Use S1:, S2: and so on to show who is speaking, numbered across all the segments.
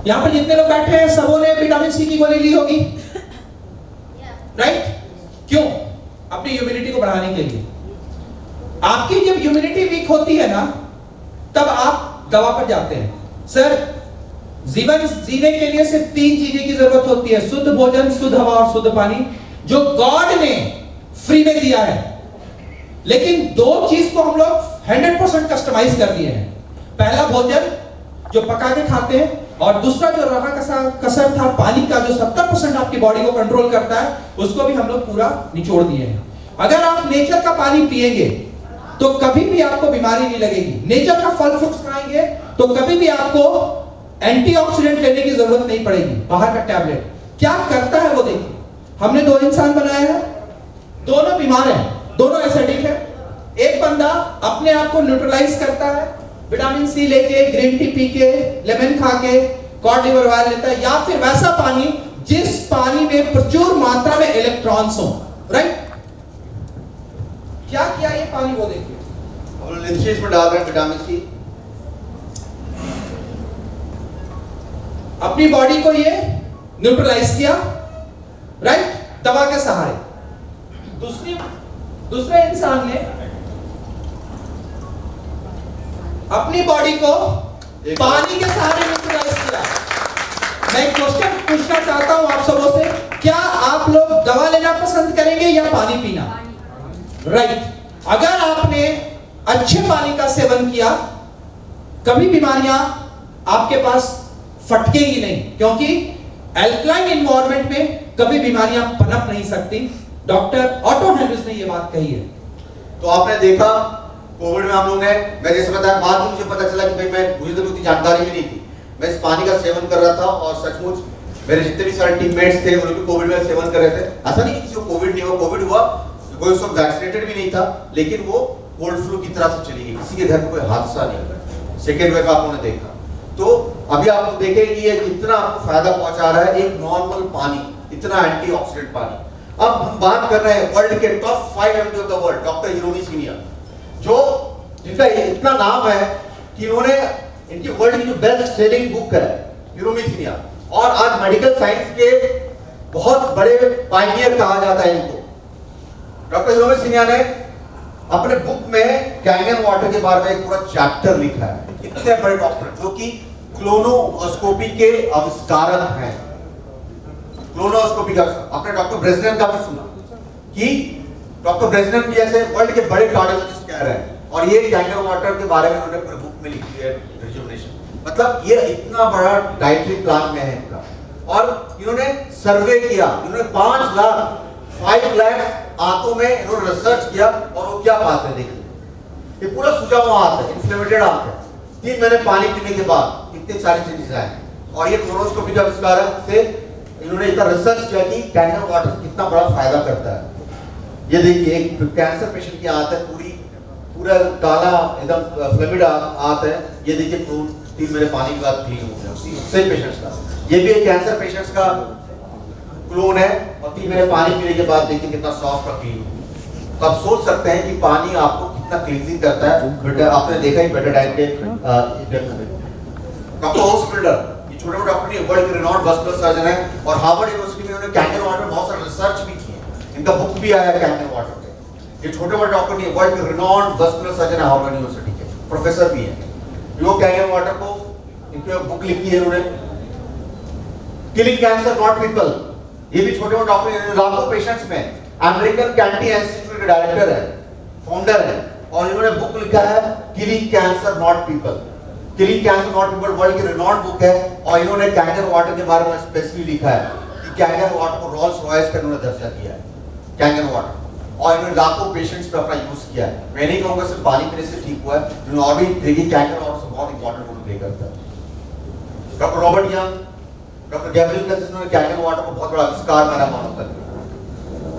S1: यहां पर जितने लोग बैठे हैं सबों ने विटामिन सी की गोली ली होगी, राइट? क्यों? अपनी इम्यूनिटी को बढ़ाने के लिए। आपकी जब इम्यूनिटी वीक होती है ना, तब आप दवा पर जाते हैं। सर, जीवन जीने के लिए सिर्फ 3 चीजें की जरूरत होती है, शुद्ध भोजन, शुद्ध हवा और शुद्ध पानी, जो गॉड ने फ्री में दिया है। लेकिन 2 चीज को हम लोग 100% कस्टमाइज कर दिए हैं। पहला भोजन जो पका के खाते हैं, और दूसरा जो रहा कसर था पानी का, जो 70% आपकी बॉडी को कंट्रोल करता है, उसको भी हम लोग पूरा निचोड़ दिए हैं। अगर आप नेचर का पानी पिएंगे तो कभी भी आपको बीमारी नहीं लगेगी। नेचर का फल फ्रूट्स खाएंगे तो कभी भी आपको एंटीऑक्सीडेंट लेने की जरूरत नहीं पड़ेगी। बाहर का टैबलेट क्या करता है वो देखिए। हमने 2 इंसान बनाए हैं, दोनों बीमार हैं, दोनों एसिडिक है। एक बंदा अपने आप को न्यूट्रलाइज करता है विटामिन सी लेके, ग्रीन टी पी के, लेमन खा के, कॉड लिवर ऑयल लेता है, या फिर वैसा पानी जिस पानी में प्रचुर मात्रा में इलेक्ट्रॉन्स हो, राइट? क्या किया ये पानी वो देखिए।
S2: हम लोग लिंचेस में डाल रहे हैं विटामिन सी।
S1: अपनी बॉडी को ये न्यूट्रलाइज किया, राइट? दवा के सहारे। दूसरे इंसान ने अपनी बॉडी को पानी के सहारे न्यूट्रलाइज किया। मैं एक क्वेश्चन पूछना चाहता हूं आप सबों से, क्या आप लोग दवा लेना पसंद करेंगे या पानी पीना? राइट। अगर आपने अच्छे पानी का सेवन किया, कभी बीमारियां आपके पास फटकेगी नहीं, क्योंकि एल्कलाइन एनवायरनमेंट में कभी बीमारियां पनप नहीं सकती। डॉक्टर ऑटो हेनरीज ने यह बात कही है।
S2: तो आपने देखा कोविड में हम लोग ने, मैं जैसे बताया, बाद में मुझे पता चला कि भाई मुझे तो उतनी जानकारी भी नहीं थी। मैं इस पानी का सेवन कर रहा था और सचमुच मेरे जितने भी सारे टीममेट्स थे उन्होंने कोविड में सेवन कर रहे थे। ऐसा नहीं कि किसी को कोविड नहीं हुआ, कोविड हुआ, कोई उस वक्त वैक्सीनेटेड भी नहीं था, लेकिन वो कोल्ड फ्लू की तरह से चली गई, किसी के घर में कोई हादसा नहीं हुआ। सेकेंड वेव आपने देखा, तो अभी आप लोग देखेंगे ये कितना आपको फायदा पहुंचा रहा है, एक नॉर्मल पानी, इतना एंटीऑक्सीडेंट पानी। अब हम बात कर रहे हैं वर्ल्ड के top 5 MD of the world, doctor Hiromi Shinya, जो जिनका इतना नाम है कि इन्होंने इनकी वर्ल्ड की जो बेस्ट सेलिंग बुक है हिरोमी सीनिया, और आज मेडिकल साइंस के बहुत बड़े पायनियर कहा जाता है इनको। डॉक्टर हिरोमी सीनिया ने अपने बुक में कैंगन वाटर के बारे में एक पूरा चैप्टर लिखा है। इतने बड़े डॉक्टर जो कि क्लोनोस्कोपी के आविष्कारक हैं। क्लोनोस्कोपी का आपने डॉक्टर ब्रेजनेन का भी सुना कि डॉक्टर ब्रेजनेन भी ऐसे वर्ल्ड के बड़े कार्डियोलॉजिस्ट कह रहे हैं, और ये कैंगन वाटर के बारे में उन्होंने पूरी बुक में लिखी है रिजुवनेशन। मतलब ये इतना बड़ा डाइटरी प्लान में है इनका। और इन्होंने सर्वे किया, इन्होंने 5 लाख आंतों में इन्होंने रिसर्च किया, और वो क्या पाते हैं देखिए। ये पूरा सूजा हुआ आंत है, इन्फ्लेमेटेड आंत है। 3 महीने पानी पीने के बाद इतने सारी चेंजेस आए, और ये क्लोनोस्कोपी के आविष्कारक से इन्होंने इतना रिसर्च किया कि कैंगन वाटर कितना बड़ा फायदा करता है। ये देखिए एक कैंसर पेशेंट की आंत है, पूरा काला एकदम फ्लेमिड आंत है। ये देखिए खून 3 महीने पानी के बाद क्लीन हो गया सेम पेशेंट्स का। ये भी एक कैंसर पेशेंट्स का क्लोन है, और 3 महीने पानी पीने के बाद देखिए कितना सॉफ्ट और क्लीन। तो आप सोच सकते हैं कि पानी आपको कितना क्लींजिंग करता है। बेटा आपने देखा ही बेटाडाइन के डॉक्टर हॉस्पिटल, ये छोटे मोटे डॉक्टर नहीं, वर्ल्ड के रिनॉन्ड वास्कुलर सर्जन है, और हार्वर्ड यूनिवर्सिटी में उन्होंने कैंगन वाटर बहुत सारा रिसर्च भी किया। इनका बुक भी आया कैंगन वाटर पे। ये छोटे मोटे डॉक्टर नहीं, वर्ल्ड के रिनॉन्ड वास्कुलर सर्जन है हार्वर्ड यूनिवर्सिटी के, प्रोफेसर भी है। जो कैंगन वाटर को इनकी बुक लिखी है उन्होंने, किलिंग कैंसर नॉट पीपल। ये भी छोटे मोटे डॉक्टर, लाखों पेशेंट्स में अमेरिकन कैंटी इंस्टीट्यूट के डायरेक्टर है, फाउंडर है, और इन्होंने बुक लिखा है killing cancer not people. Killing cancer not people world की रिनॉन्ड बुक है, और इन्होंने कैंगन वाटर के बारे में स्पेसिफिकली लिखा है कि कैंगन वाटर को रोल्स रॉयस का इन्होंने दर्जा दिया है कैंगन वाटर, और इन्होंने लाखों पेशेंट्स पे अपना यूज किया है। मैं नहीं कहूंगा सिर्फ पानी पीने से ठीक हुआ है, इन्होंने और भी देखिए कैंगन वाटर से बहुत इंपॉर्टेंट रोल प्ले करता है। Doctor Robert young, doctor Gabriel cases ने कैंगन वाटर को बहुत बड़ा आविष्कार माना मानव कर।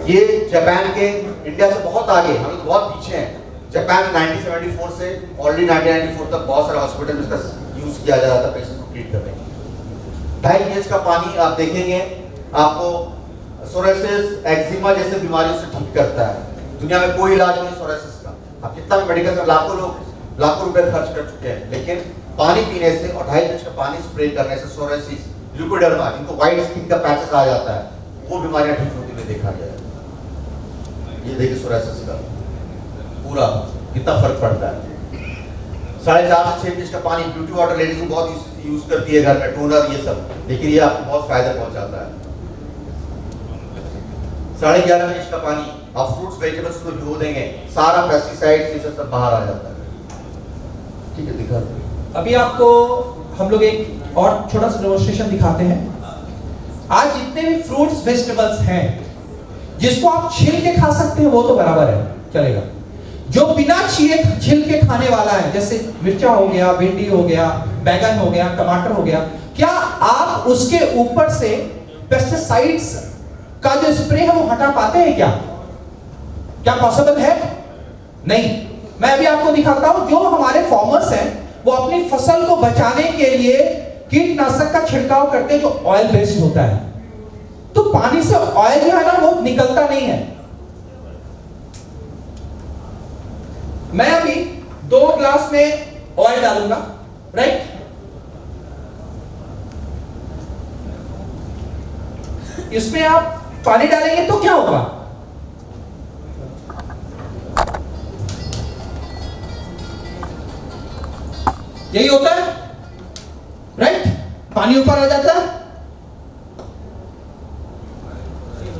S2: ये जापान के इंडिया से बहुत आगे, हम लोग बहुत पीछे हैं। जापान 1974 से ऑलरेडी 1994 तक बहुत सारे हॉस्पिटल में इसका यूज किया जा रहा था पेशेंट को ट्रीट करने के लिए। 2.5 pH का पानी आप देखेंगे आपको सोरायसिस, एक्जिमा जैसे बीमारियों से ठीक करता है। दुनिया में कोई इलाज नहीं सोरायसिस का। आप कितना भी मेडिकल में लाखों रुपए खर्च कर चुके हैं, लेकिन पानी पीने से और 2.5 इंच का पानी स्प्रे करने से सोरायसिस, ल्यूकोडर्मा, जिनको व्हाइट स्किन का पैचेस आ जाता है, वो बीमारियां ठीक होती हुई देखा गया है। ये देखिए सोरायसिस का पूरा कितना फर्क पड़ता है। 4.5 से 6 इंच का पानी, ब्यूटी वाटर लेडीज बहुत यूज करती है घर में, टोनर ये सब, लेकिन ये आपको बहुत फायदा पहुंचाता है। 11.5 इंच का पानी आप फ्रूट्स वेजिटेबल्स को धो देंगे, सारा पेस्टिसाइड ये सब बाहर आ जाता है। ठीक है, दिखा दो।
S1: अभी आपको हम लोग एक और छोटा सा डेमोंस्ट्रेशन दिखाते हैं। आज जितने भी फ्रूट्स वेजिटेबल्स हैं, जिसको आप छील के खा सकते हैं वो तो बराबर है, चलेगा। जो बिना छिल के खाने वाला है, जैसे मिर्चा हो गया, भिंडी हो गया, बैगन हो गया, टमाटर हो गया, क्या आप उसके ऊपर से पेस्टिसाइड्स का जो स्प्रे है वो हटा पाते हैं क्या? क्या पॉसिबल है? नहीं। मैं अभी आपको दिखाता हूं, जो हमारे फार्मर्स हैं वो अपनी फसल को बचाने के लिए कीटनाशक का छिड़काव करते हैं जो ऑयल बेस्ड होता है। तो पानी से ऑयल जो है ना वो निकलता नहीं है। मैं अभी 2 ग्लास में ऑयल डालूंगा, राइट? इसमें आप पानी डालेंगे तो क्या होगा? यही होता है, राइट? पानी ऊपर आ जाता है।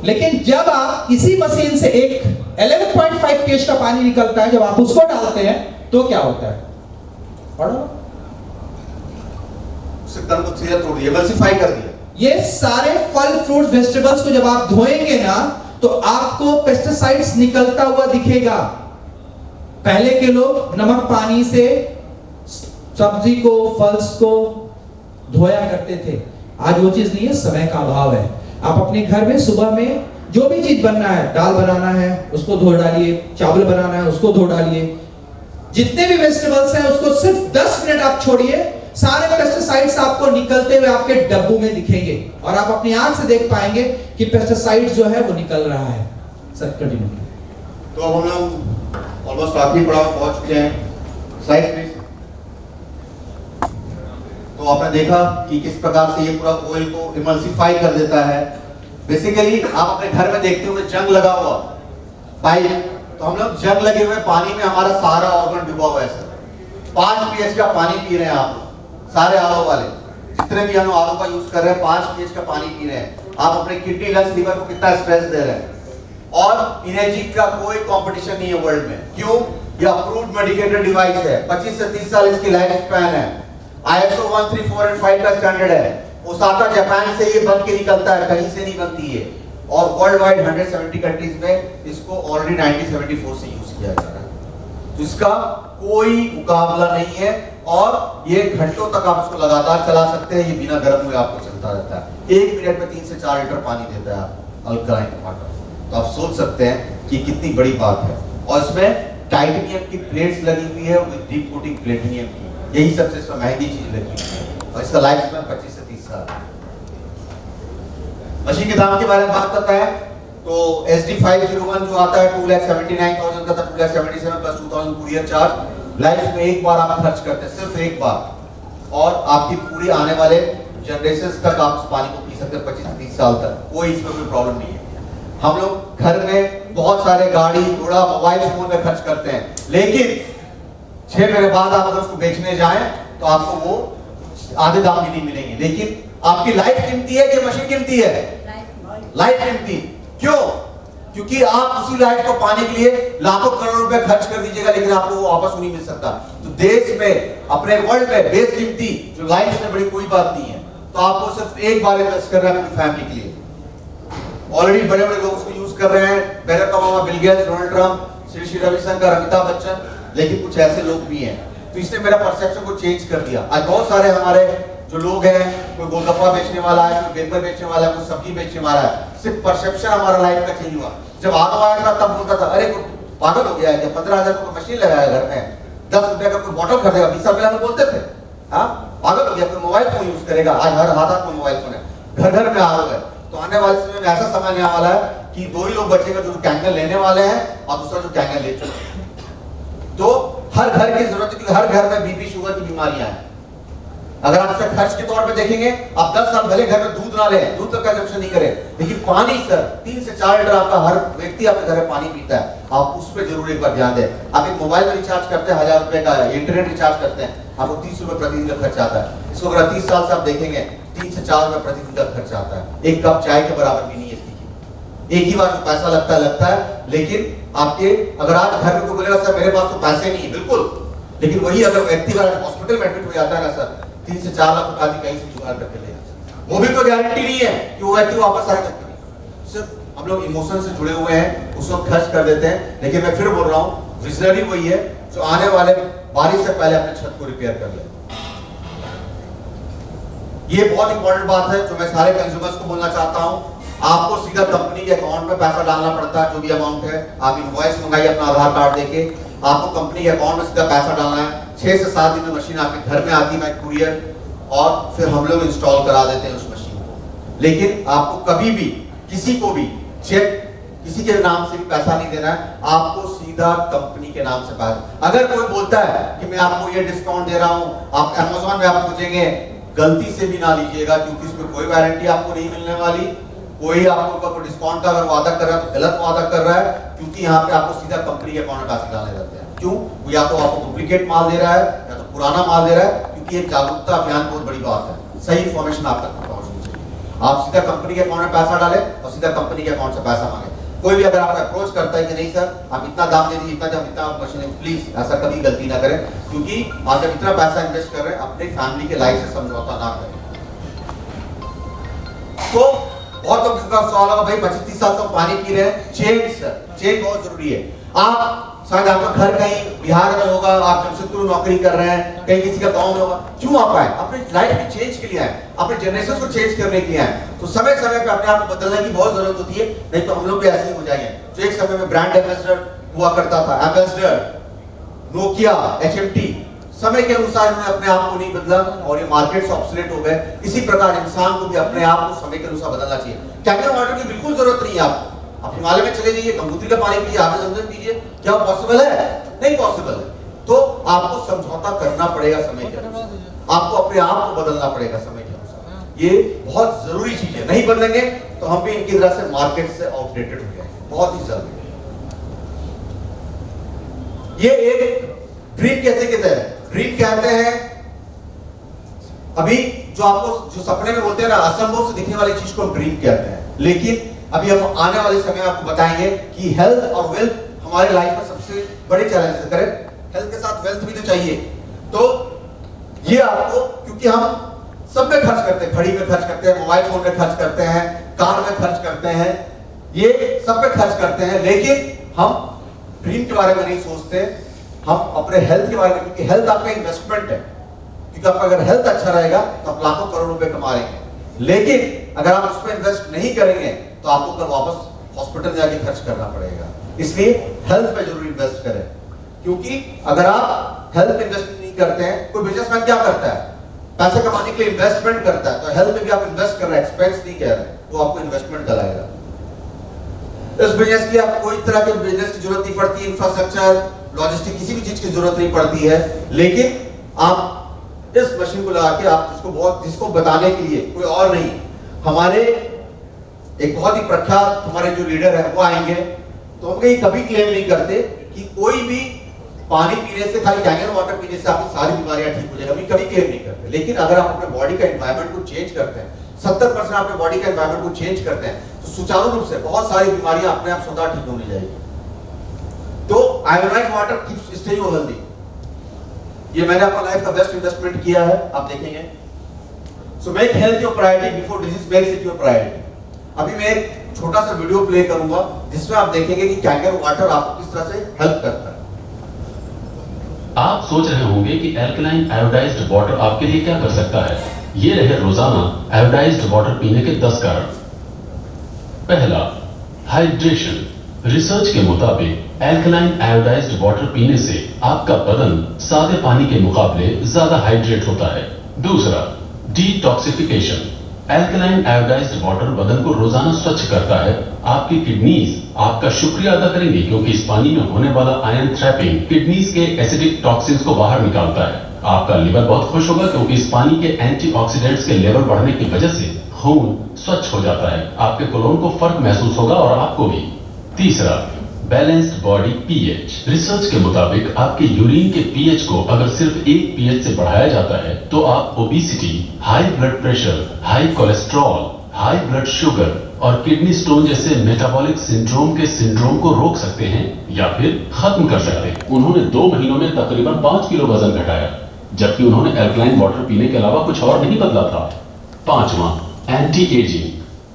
S1: लेकिन जब आप इसी मशीन से एक 11.5 pH का पानी निकलता है, जब आप उसको डालते हैं तो क्या होता है? पढ़ो।
S2: सिस्टम को सीधा तोड़ दिया, एमल्सिफाई कर दिया।
S1: ये सारे फल, फ्रूट, वेजिटेबल्स को जब आप धोएंगे ना तो आपको पेस्टिसाइड्स निकलता हुआ दिखेगा। पहले के लोग नमक पानी से सब्जी को, फल्स को धोया करते थे। आज वो चीज नहीं है, समय का अभाव है। आप अपने घर में सुबह में जो भी चीज बनना है, दाल बनाना है उसको धो डालिए, चावल बनाना है उसको धो डालिए, जितने भी वेजिटेबल्स हैं उसको सिर्फ 10 मिनट आप छोड़िए, सारे पेस्टिसाइड्स आपको निकलते हुए आपके डब्बू में दिखेंगे और आप अपनी आंख से देख पाएंगे कि पेस्टिसाइड जो है वो निकल रहा है। Sir continue.
S2: तो अब हम लोग ऑलमोस्ट आखिरी पड़ाव पहुंच चुके हैं। Slide please. तो आपने देखा कि किस प्रकार से ये पूरा ऑयल को इमल्सिफाई कर देता है। बेसिकली आप अपने घर में देखते होंगे जंग लगा हुआ पाइप, तो हम लोग जंग लगे हुए पानी में हमारा सारा ऑर्गन डूबा हुआ है सर। 5 pH का पानी पी रहे हैं आप सारे आरओ वाले, जितने भी हम आरओ का यूज कर रहे हैं 5 pH का पानी पी रहे हैं। आप अपने किडनी, लंग्स, लिवर को कितना स्ट्रेस दे रहे हैं। और एनर्जी का कोई कंपटीशन नहीं है वर्ल्ड में। क्यों? ये अप्रूव्ड मेडिकेटेड डिवाइस है, 25 से 30 साल इसकी लाइफ स्पैन है। ISO 1, 3, 4 and 5 का स्टैंडर्ड है। ओसाका जापान से ये बन के निकलता है, कहीं से नहीं बनती है। और वर्ल्ड वाइड 170 कंट्रीज में इसको ऑलरेडी 1974 से यूज किया जा रहा है। तो इसका कोई मुकाबला नहीं है और ये घंटों तक आप इसको लगातार चला सकते हैं, ये बिना गर्म हुए आपको चलता रहता है। 1 मिनट में 3 से 4 लीटर पानी देता है अल्कलाइन वाटर। तो आप सोच सकते हैं कि कितनी बड़ी बात है। और इसमें टाइटेनियम की प्लेट्स लगी हुई है विद डीप कोटिंग प्लेटिनियम की, यही सबसे महंगी चीज लगी हुई है। और इसका लाइफ स्पैन 25 से 30 साल। मशीन के दाम के बारे में बात करता है तो SD501 जो आता है 2,79,000 का था, 2,77,000 प्लस 2,000 कुरियर चार्ज। लाइफ में एक बार आप खर्च करते हैं, सिर्फ एक बार, और आपकी पूरी आने वाले जनरेशन तक आप इस पानी को पी सकते हैं 25 से 30 साल तक। कोई इसमें कोई प्रॉब्लम नहीं है। हम लोग घर में बहुत सारे गाड़ी, घोड़ा, मोबाइल फोन में खर्च करते हैं, लेकिन 6 महीने बाद आप अगर उसको बेचने जाएं तो आपको वो आधे दाम भी नहीं मिलेंगे। लेकिन आपकी लाइफ कीमती है कि मशीन कीमती है? लाइफ कीमती। क्यों? क्योंकि आप उसी लाइफ को पाने के लिए लाखों करोड़ रुपए खर्च कर दीजिएगा, लेकिन आपको वो वापस नहीं मिल सकता। तो देश में, अपने वर्ल्ड में बेस कीमती जो लाइफ से बड़ी कोई बात नहीं है। तो आपको सिर्फ एक बार इन्वेस्ट करना है अपनी फैमिली के लिए। ऑलरेडी बड़े बड़े लोग उसको यूज कर रहे हैं, Barack Obama, Bill Gates, Donald Trump, Shri Ravishankar, Amitabh Bachchan, लेकिन कुछ ऐसे लोग भी हैं। तो इसने मेरा परसेप्शन को चेंज कर दिया। आज बहुत सारे हमारे जो लोग हैं, कोई गोलगप्पा बेचने वाला है, कोई बेकर बेचने वाला है, कोई सब्जी बेचने वाला है। सिर्फ परसेप्शन हमारा लाइफ का चेंज हुआ। जब आरओ आया था तब बोलता था अरे पागल हो गया है क्या, 15,000 को मशीन लगाया घर में, 10 रुपए का कोई बॉटल खरीदेगा, 20 साल पहले बोलते थे हाँ पागल हो गया, कोई मोबाइल फोन यूज करेगा। आज हर हाथ में मोबाइल फोन है, घर घर में आरओ है। तो आने वाले समय में ऐसा समय आने वाला है कि 2 ही लोग बचेंगे जो कैंगल लेने वाले हैं और दूसरा जो कैंगल ले चुके हैं। तो हर घर की जरूरत है, क्योंकि हर घर में बीपी, शुगर की बीमारियां हैं। अगर आप इसका खर्च के तौर पे देखेंगे, आप 10 साल भले घर में दूध ना लें, दूध का कंजप्शन नहीं करें, लेकिन पानी सर 3 से 4 लीटर आपका हर व्यक्ति आपके घर में पानी पीता है, आप उस पर जरूर एक बार ध्यान दें। आप एक मोबाइल में रिचार्ज करते हैं 1000 रुपए का, इंटरनेट रिचार्ज करते हैं, आपको 30 रुपए प्रतिदिन का खर्च आता है। इसको अगर 30 साल से आप देखेंगे 3 से 4 रुपए प्रतिदिन का खर्च आता है। एक कप चाय के बराबर भी नहीं है इसकी। एक ही बार जो पैसा लगता है, लेकिन आपके अगर आज घर में कोई बोलेगा सर मेरे पास तो पैसे नहीं है, बिल्कुल, लेकिन वही अगर व्यक्ति हॉस्पिटल में एडमिट हो जाता है ना सर, 3 से 4 लाख रुपए कहीं से जुगाड़ करके ले जाते हैं, वो भी कोई गारंटी नहीं है कि वो व्यक्ति वापस आएगा। सिर्फ हम लोग इमोशन से जुड़े हुए हैं, उस वक्त खर्च कर देते हैं। लेकिन मैं फिर बोल रहा हूँ, विजनरी वही है जो आने वाले बारिश से पहले अपने छत को रिपेयर कर ले। ये बहुत इंपॉर्टेंट बात है जो मैं सारे कंज्यूमर्स को बोलना चाहता हूँ। आपको सीधा कंपनी के अकाउंट में पैसा डालना पड़ता है, जो भी अमाउंट है। आप इनवॉइस मंगाइए अपना आधार कार्ड देके, आपको कंपनी के अकाउंट में सीधा पैसा डालना है। 6 से 7 दिन में मशीन आपके घर में आती है कुरियर, और फिर हम लोग इंस्टॉल करा देते हैं उस मशीन को। लेकिन आपको कभी भी किसी को भी चेक किसी के नाम से भी पैसा नहीं देना है, आपको सीधा कंपनी के नाम से पैसा। अगर कोई बोलता है कि मैं आपको ये डिस्काउंट दे रहा हूं, आप अमेज़न में आप खोजेंगे, गलती से भी ना लीजिएगा, क्योंकि इसमें कोई वारंटी आपको नहीं मिलने वाली। कोई आपको डिस्काउंट का अगर वादा कर रहा है तो गलत वादा कर रहा है, क्योंकि यहाँ पे आपको सीधा कंपनी के अकाउंट में पैसे डालने रहते हैं। क्यों? वो या तो आपको डुप्लीकेट माल दे रहा है या तो पुराना माल दे रहा है, क्योंकि एक जागरूकता अभियान बहुत बड़ी बात है। सही इंफॉर्मेशन आप तक पहुंचनी चाहिए। आप सीधा कंपनी के अकाउंट में पैसा डालें और सीधा कंपनी के अकाउंट से पैसा मांगे। कोई भी अगर आपको अप्रोच करता है कि नहीं सर आप इतना दाम दे दीजिए, इतना मशीन, प्लीज ऐसा कभी गलती ना करें, क्योंकि आप जब इतना पैसा इन्वेस्ट कर रहे हैं, अपनी फैमिली के लाइफ से समझौता ना करें। तो बहुत लोग का सवाल होगा, भाई 25-30 साल से पानी पी रहे हैं, चेंज सर, चेंज बहुत जरूरी है। आप शायद आपका घर कहीं बिहार में होगा, आप जमशेदपुर नौकरी कर रहे हैं, कहीं किसी का गांव में होगा, क्यों आप आए? अपने लाइफ में चेंज के लिए आए, अपने जनरेशन को चेंज करने के लिए आए। तो समय समय पे अपने आप को बदलने की बहुत जरूरत होती है, नहीं तो हम लोग भी ऐसे ही हो जाएंगे। जो एक समय में ब्रांड एम्बेसडर हुआ करता था, एम्बेसडर, नोकिया, HMT, समय के अनुसार इन्होंने अपने आप को नहीं बदला और ये मार्केट से ऑब्सोलेट हो गए। इसी प्रकार इंसान को भी अपने आप को समय के अनुसार बदलना चाहिए। कैंगर वाटर की बिल्कुल जरूरत नहीं है आपको। आप हिमालय में चले जाइए, गंगोत्री का पानी पीजिए, आगे जमजम पीजिए, क्या पॉसिबल है? नहीं पॉसिबल है। तो आपको समझौता करना पड़ेगा समय के अनुसार, आपको अपने आप को बदलना पड़ेगा समय के अनुसार। ये बहुत जरूरी चीज है, नहीं बदलेंगे तो हम भी इनकी तरह से मार्केट से आउटडेटेड हो जाएंगे, बहुत ही जरूरी है। ये एक ड्रीम कैसे कहते हैं? ड्रीम कहते हैं अभी जो आपको जो सपने में बोलते हैं ना, असंभव से दिखने वाली चीज को हम ड्रीम कहते हैं। लेकिन अभी हम आने वाले समय में आपको बताएंगे कि हेल्थ और वेल्थ हमारे लाइफ में सबसे बड़े चैलेंज है। करेक्ट, हेल्थ के साथ वेल्थ भी तो चाहिए। तो ये आपको, क्योंकि हम सब में खर्च करते हैं, घड़ी में खर्च करते हैं, मोबाइल फोन में खर्च करते हैं, कार में खर्च करते हैं, ये सब पे खर्च करते हैं, लेकिन हम ड्रीम के बारे में नहीं सोचते, हम अपने हेल्थ के बारे में, क्योंकि हेल्थ आपका इन्वेस्टमेंट है। क्योंकि आपका अगर हेल्थ अच्छा रहेगा तो आप लाखों करोड़ रुपए कमा लेंगे, लेकिन अगर आप उसमें इन्वेस्ट नहीं करेंगे तो आपको कल वापस हॉस्पिटल जाके खर्च करना पड़ेगा। इसलिए हेल्थ पे जरूर इन्वेस्ट करें, क्योंकि अगर आप हेल्थ पे इन्वेस्ट नहीं करते हैं, कोई बिजनेसमैन क्या करता है? पैसे कमाने के लिए इन्वेस्टमेंट करता है। तो हेल्थ में भी आप इन्वेस्ट कर रहे हैं, एक्सपेंस नहीं कह रहे, तो आपको इन्वेस्टमेंट कराएगा। इस बिजनेस के लिए आपको कोई तरह के बिजनेस की जरूरत नहीं पड़ती, इंफ्रास्ट्रक्चर, लॉजिस्टिक, किसी भी चीज की जरूरत नहीं पड़ती है। लेकिन आप इस मशीन को लगा के आप जिसको बताने के लिए कोई और नहीं, हमारे एक बहुत ही प्रख्यात हमारे जो लीडर है वो आएंगे, तो हम कभी क्लेम नहीं करते कि कोई भी पानी पीने से, खाली कैंगर वाटर पीने से आपकी सारी बीमारियां ठीक हो जाएगी, कभी क्लेम नहीं करते। लेकिन अगर आप अपने बॉडी का एनवायरनमेंट को चेंज करते हैं, 70% अपने बॉडी का एनवायरनमेंट को चेंज करते हैं, तो सुचारू रूप से बहुत सारी बीमारियां अपने आप स्वतः ठीक होने जाएगी। तो ionised water keeps staying healthy. ये मैंने अपना लाइफ का बेस्ट इन्वेस्टमेंट किया है, आप देखेंगे। So make health your priority before disease makes it your priority. अभी मैं एक छोटा सा वीडियो प्ले करूंगा जिसमें आप देखेंगे कि कैंगर वाटर आपको किस तरह से हेल्प करता है।
S3: आप सोच रहे होंगे कि एल्कलाइन आयोडाइज्ड वाटर आपके लिए क्या कर सकता है। ये रहे रोजाना आयोडाइज्ड वाटर पीने के 10 कारण। पहला, हाइड्रेशन। रिसर्च के मुताबिक एल्कलाइन आयोडाइज्ड वाटर पीने से आपका बदन सादे पानी के मुकाबले ज्यादा हाइड्रेट होता है। दूसरा, डिटॉक्सिफिकेशन। एल्कलाइन आयोडाइज्ड वाटर बदन को रोजाना स्वच्छ करता है। आपकी किडनीज आपका शुक्रिया अदा करेंगी, क्योंकि इस पानी में होने वाला आयरन ट्रैपिंग किडनीज के एसिडिक टॉक्सिन्स को बाहर निकालता है। आपका लिवर बहुत खुश होगा क्योंकि इस पानी के एंटीऑक्सीडेंट्स के लेवल बढ़ने की वजह से खून स्वच्छ हो जाता है। आपके कोलोन को फर्क महसूस होगा और आपको भी। तीसरा, बैलेंस्ड बॉडी पीएच। रिसर्च के मुताबिक आपके यूरिन के पीएच को अगर सिर्फ एक पीएच से बढ़ाया जाता है तो आप obesity, high blood pressure, high cholesterol, high blood sugar और किडनी स्टोन जैसे मेटाबॉलिक सिंड्रोम को रोक सकते हैं या फिर खत्म कर सकते हैं। उन्होंने 2 महीनों में तकरीबन 5 किलो वजन घटाया, जबकि उन्होंने एल्कलाइन वाटर पीने के अलावा कुछ और नहीं बदला था। पांचवा, anti aging.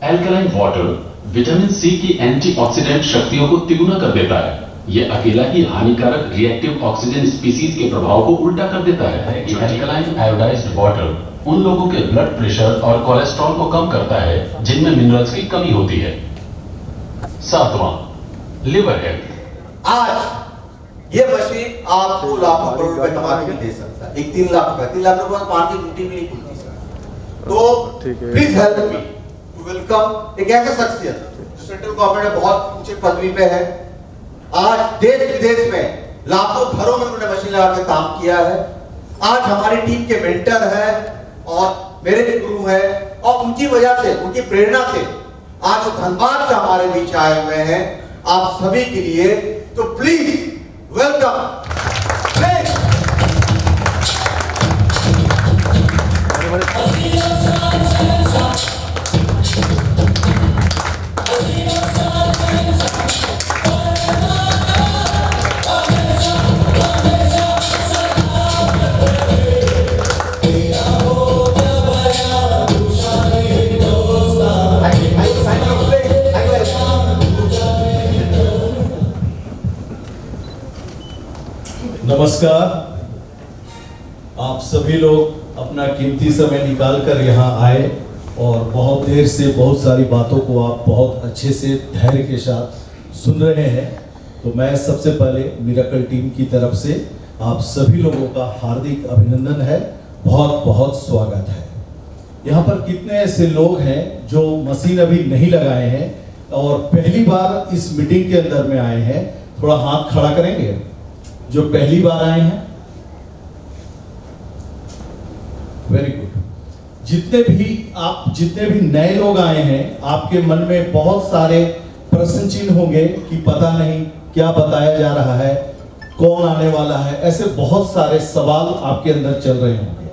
S3: Alkaline water vitamin C की एंटीऑक्सीडेंट शक्तियों को तिगुना कर देता है। यह अकेला ही हानिकारक रिएक्टिव ऑक्सीजन स्पीसीज के प्रभाव को उल्टा कर देता है। एल्कलाइन आयोडाइज्ड वाटर उन लोगों के ब्लड प्रेशर और कोलेस्ट्रॉल को कम करता है जिनमें मिनरल्स की कमी होती है। सातवां, लिवर हेल्थ।
S2: आज ये मशीन आपको लाखों करोड़ रुपए कमा के दे सकता है। एक 3 लाख रुपए, 3 लाख रुपए पान की ड्यूटी भी नहीं खुलती सर। तो please help me to welcome एक ऐसा शख्सियत जो सेंट्रल गवर्नमेंट में बहुत ऊंचे पदवी पे है। आज देश विदेश में लाखों घरों में उन्होंने मशीन लगा के काम किया है। आज हमारी टीम के मेंटर है और मेरे भी गुरु है और उनकी वजह से, उनकी प्रेरणा से आज वो धनबाद से हमारे बीच आए हुए हैं आप सभी के लिए। तो प्लीज वेलकम।
S4: नमस्कार। आप सभी लोग अपना कीमती समय निकाल कर यहाँ आए और बहुत देर से बहुत सारी बातों को आप बहुत अच्छे से धैर्य के साथ सुन रहे हैं। तो मैं सबसे पहले मिरेकल टीम की तरफ से आप सभी लोगों का हार्दिक अभिनंदन है, बहुत बहुत स्वागत है। यहाँ पर कितने ऐसे लोग हैं जो मशीन अभी नहीं लगाए हैं और पहली बार इस मीटिंग के अंदर में आए हैं? थोड़ा हाथ खड़ा करेंगे जो पहली बार आए हैं। Very good. जितने भी नए लोग आए हैं, आपके मन में बहुत सारे प्रश्न चिन्ह होंगे कि पता नहीं क्या बताया जा रहा है, कौन आने वाला है, ऐसे बहुत सारे सवाल आपके अंदर चल रहे होंगे।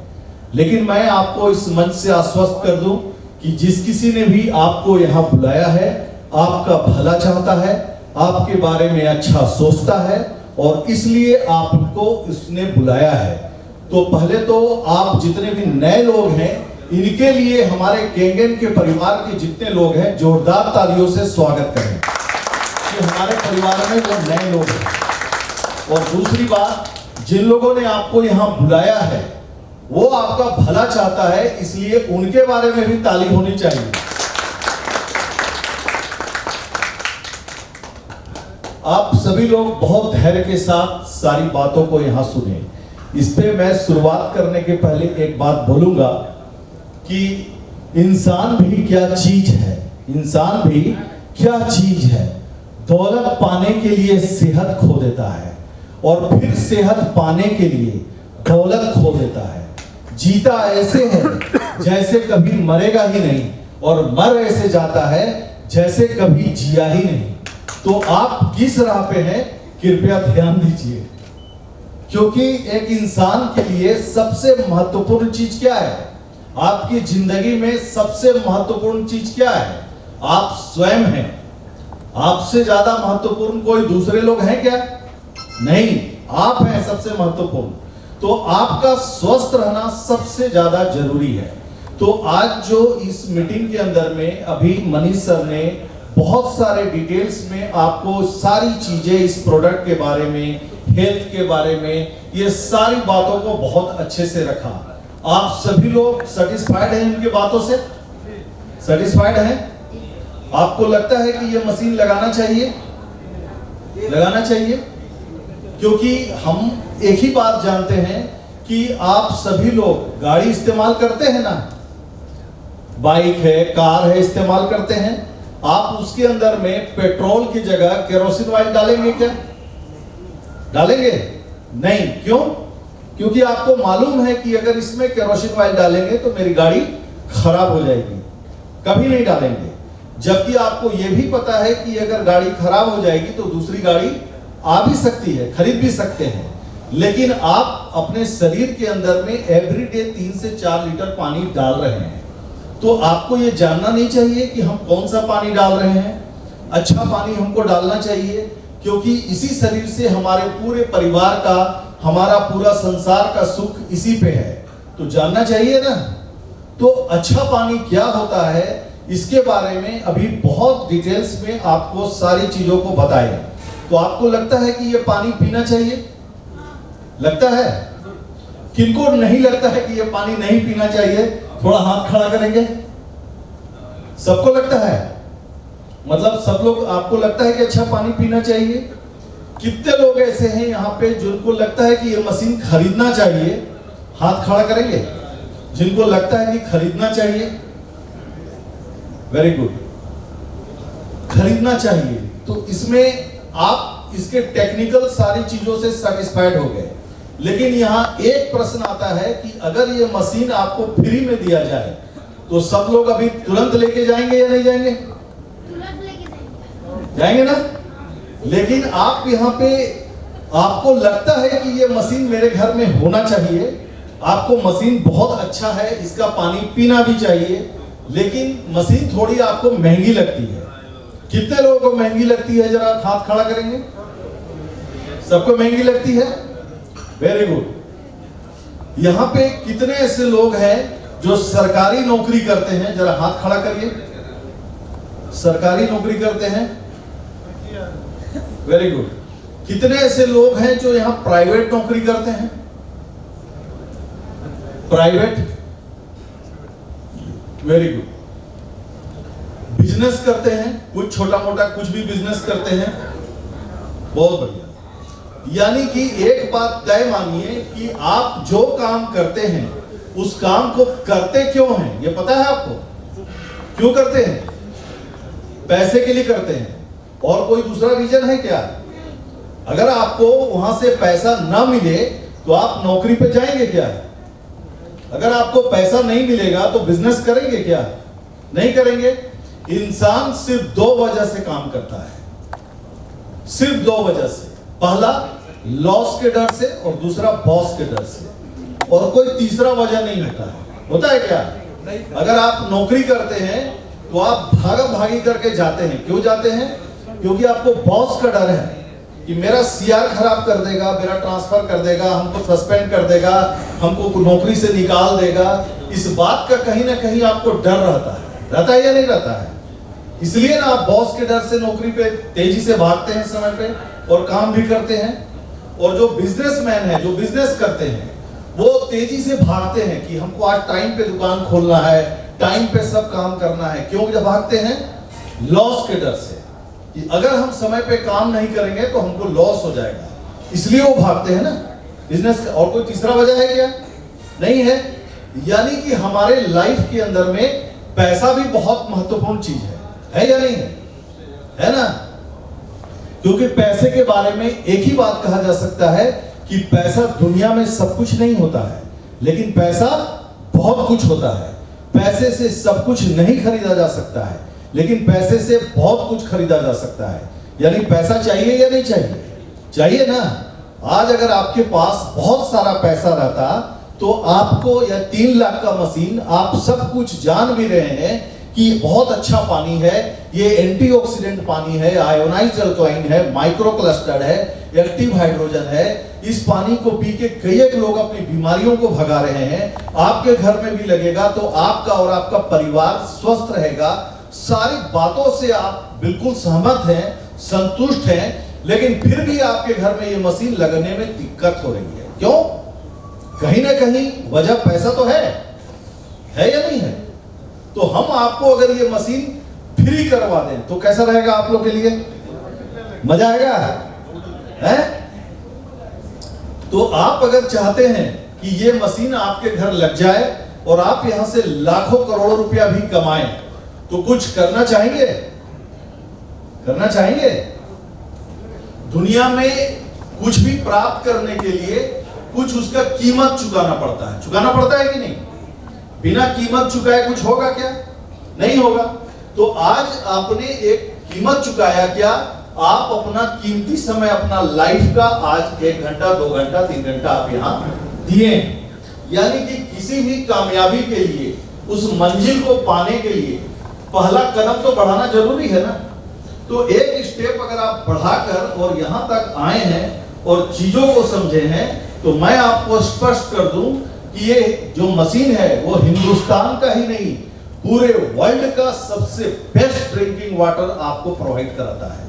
S4: लेकिन मैं आपको इस मंच से आश्वस्त कर दूं कि जिस किसी ने भी आपको यहाँ बुलाया है, आपका भला चाहता है, आपके बारे में अच्छा सोचता है और इसलिए आपको इसने बुलाया है। तो पहले तो आप जितने भी नए लोग हैं, इनके लिए हमारे केंगेन के परिवार के जितने लोग हैं, जोरदार तालियों से स्वागत करें कि हमारे परिवार में वो नए लोग हैं। और दूसरी बात, जिन लोगों ने आपको यहाँ बुलाया है वो आपका भला चाहता है, इसलिए उनके बारे में भी ताली होनी चाहिए। आप सभी लोग बहुत धैर्य के साथ सारी बातों को यहाँ सुने। इस पे मैं शुरुआत करने के पहले एक बात बोलूंगा कि इंसान भी क्या चीज है, इंसान भी क्या चीज है। दौलत पाने के लिए सेहत खो देता है और फिर सेहत पाने के लिए दौलत खो देता है। जीता ऐसे है जैसे कभी मरेगा ही नहीं और मर ऐसे जाता है जैसे कभी जिया ही नहीं। तो आप किस राह पे हैं, कृपया ध्यान दीजिए, क्योंकि एक इंसान के लिए सबसे महत्वपूर्ण चीज क्या है? आपकी जिंदगी में सबसे महत्वपूर्ण चीज क्या है? आप स्वयं हैं। आपसे ज्यादा महत्वपूर्ण कोई दूसरे लोग हैं क्या? नहीं, आप हैं सबसे महत्वपूर्ण। तो आपका स्वस्थ रहना सबसे ज्यादा जरूरी है। तो आज जो इस मीटिंग के अंदर में अभी मनीष सर ने बहुत सारे डिटेल्स में आपको सारी चीजें इस प्रोडक्ट के बारे में, हेल्थ के बारे में, ये सारी बातों को बहुत अच्छे से रखा। आप सभी लोग सेटिस्फाइड हैं इनकी बातों से? सेटिस्फाइड हैं? आपको लगता है कि ये मशीन लगाना चाहिए? लगाना चाहिए, क्योंकि हम एक ही बात जानते हैं कि आप सभी लोग गाड़ी इस्तेमाल करते हैं ना, बाइक है, कार है, इस्तेमाल करते हैं। आप उसके अंदर में पेट्रोल की जगह केरोसिन ऑयल डालेंगे क्या? डालेंगे? नहीं। क्यों? क्योंकि आपको मालूम है कि अगर इसमें केरोसिन ऑयल डालेंगे तो मेरी गाड़ी खराब हो जाएगी, कभी नहीं डालेंगे। जबकि आपको यह भी पता है कि अगर गाड़ी खराब हो जाएगी तो दूसरी गाड़ी आ भी सकती है, खरीद भी सकते हैं, लेकिन आप अपने शरीर के अंदर में एवरीडे 3 से 4 लीटर पानी डाल रहे हैं। तो आपको ये जानना नहीं चाहिए कि हम कौन सा पानी डाल रहे हैं। अच्छा पानी हमको डालना चाहिए, क्योंकि इसी शरीर से हमारे पूरे परिवार का, हमारा पूरा संसार का सुख इसी पे है, तो जानना चाहिए ना। तो अच्छा पानी क्या होता है इसके बारे में अभी बहुत डिटेल्स में आपको सारी चीजों को बताएं। तो आपको लगता है कि ये पानी पीना चाहिए? लगता है? किनको नहीं लगता है कि ये पानी नहीं पीना चाहिए? थोड़ा हाथ खड़ा करेंगे। सबको लगता है, मतलब सब लोग, आपको लगता है कि अच्छा पानी पीना चाहिए? कितने लोग ऐसे हैं यहाँ पे जिनको लगता है कि ये मशीन खरीदना चाहिए? हाथ खड़ा करेंगे जिनको लगता है कि खरीदना चाहिए। वेरी गुड, खरीदना चाहिए। तो इसमें आप इसके टेक्निकल सारी चीजों से सेटिस्फाइड हो गए, लेकिन यहाँ एक प्रश्न आता है कि अगर ये मशीन आपको फ्री में दिया जाए तो सब लोग अभी तुरंत लेके जाएंगे या नहीं जाएंगे?
S5: तुरंत लेके जाएंगे।
S4: जाएंगे ना। लेकिन आप यहाँ पे, आपको लगता है कि ये मशीन मेरे घर में होना चाहिए, आपको मशीन बहुत अच्छा है, इसका पानी पीना भी चाहिए, लेकिन मशीन थोड़ी आपको महंगी लगती है। कितने लोगों को महंगी लगती है? जरा हाथ खड़ा करेंगे। सबको महंगी लगती है? Very good. यहाँ पे कितने ऐसे लोग हैं जो सरकारी नौकरी करते हैं? जरा हाथ खड़ा करिए। सरकारी नौकरी करते हैं? Very good. कितने ऐसे लोग हैं जो यहाँ प्राइवेट नौकरी करते हैं? प्राइवेट? Very good. बिजनेस करते हैं, कुछ छोटा मोटा कुछ भी बिजनेस करते हैं, बहुत बढ़िया। यानी कि एक बात तय मानिए कि आप जो काम करते हैं उस काम को करते क्यों हैं? ये पता है आपको? क्यों करते हैं? पैसे के लिए करते हैं। और कोई दूसरा रीजन है क्या? अगर आपको वहां से पैसा ना मिले तो आप नौकरी पे जाएंगे क्या? अगर आपको पैसा नहीं मिलेगा तो बिजनेस करेंगे क्या? नहीं करेंगे। इंसान सिर्फ 2 वजह से काम करता है, सिर्फ 2 वजह से। पहला लॉस के डर से और दूसरा बॉस के डर से, और कोई तीसरा वजह नहीं होता है। होता है क्या? अगर आप नौकरी करते हैं तो आप भागा भागी करके जाते हैं। क्यों जाते हैं? क्योंकि आपको बॉस का डर है कि मेरा सीआर खराब कर देगा, मेरा ट्रांसफर कर देगा, हमको सस्पेंड कर देगा, हमको नौकरी से निकाल देगा। इस बात का कहीं ना कहीं आपको डर रहता है या नहीं रहता है? इसलिए ना आप बॉस के डर से नौकरी पे तेजी से भागते हैं समय पे और काम भी करते हैं। और जो बिजनेसमैन है, जो बिजनेस करते हैं, वो तेजी से भागते हैं कि हमको आज टाइम पे दुकान खोलना है, टाइम पे सब काम करना है। क्यों जब भागते हैं? लॉस के डर से, कि अगर हम समय पे काम नहीं करेंगे तो हमको लॉस हो जाएगा, इसलिए वो भागते हैं ना बिजनेस का। और कोई तीसरा वजह है क्या? नहीं है। यानी कि हमारे लाइफ के अंदर में पैसा भी बहुत महत्वपूर्ण चीज है या नहीं है? है ना। क्योंकि पैसे के बारे में एक ही बात कहा जा सकता है कि पैसा दुनिया में सब कुछ नहीं होता है, लेकिन पैसा बहुत कुछ होता है। पैसे से सब कुछ नहीं खरीदा जा सकता है, लेकिन पैसे से बहुत कुछ खरीदा जा सकता है। यानी पैसा चाहिए या नहीं चाहिए? चाहिए ना। आज अगर आपके पास बहुत सारा पैसा रहता तो आपको या 3 लाख का मशीन, आप सब कुछ जान भी रहे हैं कि बहुत अच्छा पानी है, ये एंटीऑक्सीडेंट पानी है, आयोनाइज्ड अल्कलाइन है, माइक्रो क्लस्टर्ड है, एक्टिव हाइड्रोजन है। इस पानी को पी के कई एक लोग अपनी बीमारियों को भगा रहे हैं। आपके घर में भी लगेगा तो आपका और आपका परिवार स्वस्थ रहेगा। सारी बातों से आप बिल्कुल सहमत हैं, संतुष्ट हैं, लेकिन फिर भी आपके घर में ये मशीन लगने में दिक्कत हो रही है। क्यों? कहीं ना कहीं वजह पैसा तो है या नहीं है? तो हम आपको अगर ये मशीन फ्री करवा दें तो कैसा रहेगा आप लोग के लिए? मजा आएगा है? तो आप अगर चाहते हैं कि ये मशीन आपके घर लग जाए और आप यहां से लाखों करोड़ों रुपया भी कमाएं, तो कुछ करना चाहेंगे? करना चाहेंगे? दुनिया में कुछ भी प्राप्त करने के लिए कुछ उसका कीमत चुकाना पड़ता है। चुकाना पड़ता है कि नहीं? बिना कीमत चुकाए कुछ होगा क्या? नहीं होगा। तो आज आपने एक कीमत चुकाया क्या? आप अपना कीमती समय, अपना लाइफ का आज 1 घंटा, 2 घंटा, 3 घंटा आप यहां दिए। यानी कि किसी भी कामयाबी के लिए, उस मंजिल को पाने के लिए पहला कदम तो बढ़ाना जरूरी है ना। तो एक स्टेप अगर आप बढ़ाकर और यहां तक आए हैं और चीजों को समझे हैं, तो मैं आपको स्पष्ट कर दूं कि ये जो मशीन है वो हिंदुस्तान का ही नहीं, पूरे वर्ल्ड का सबसे बेस्ट ड्रिंकिंग वाटर आपको प्रोवाइड कराता है,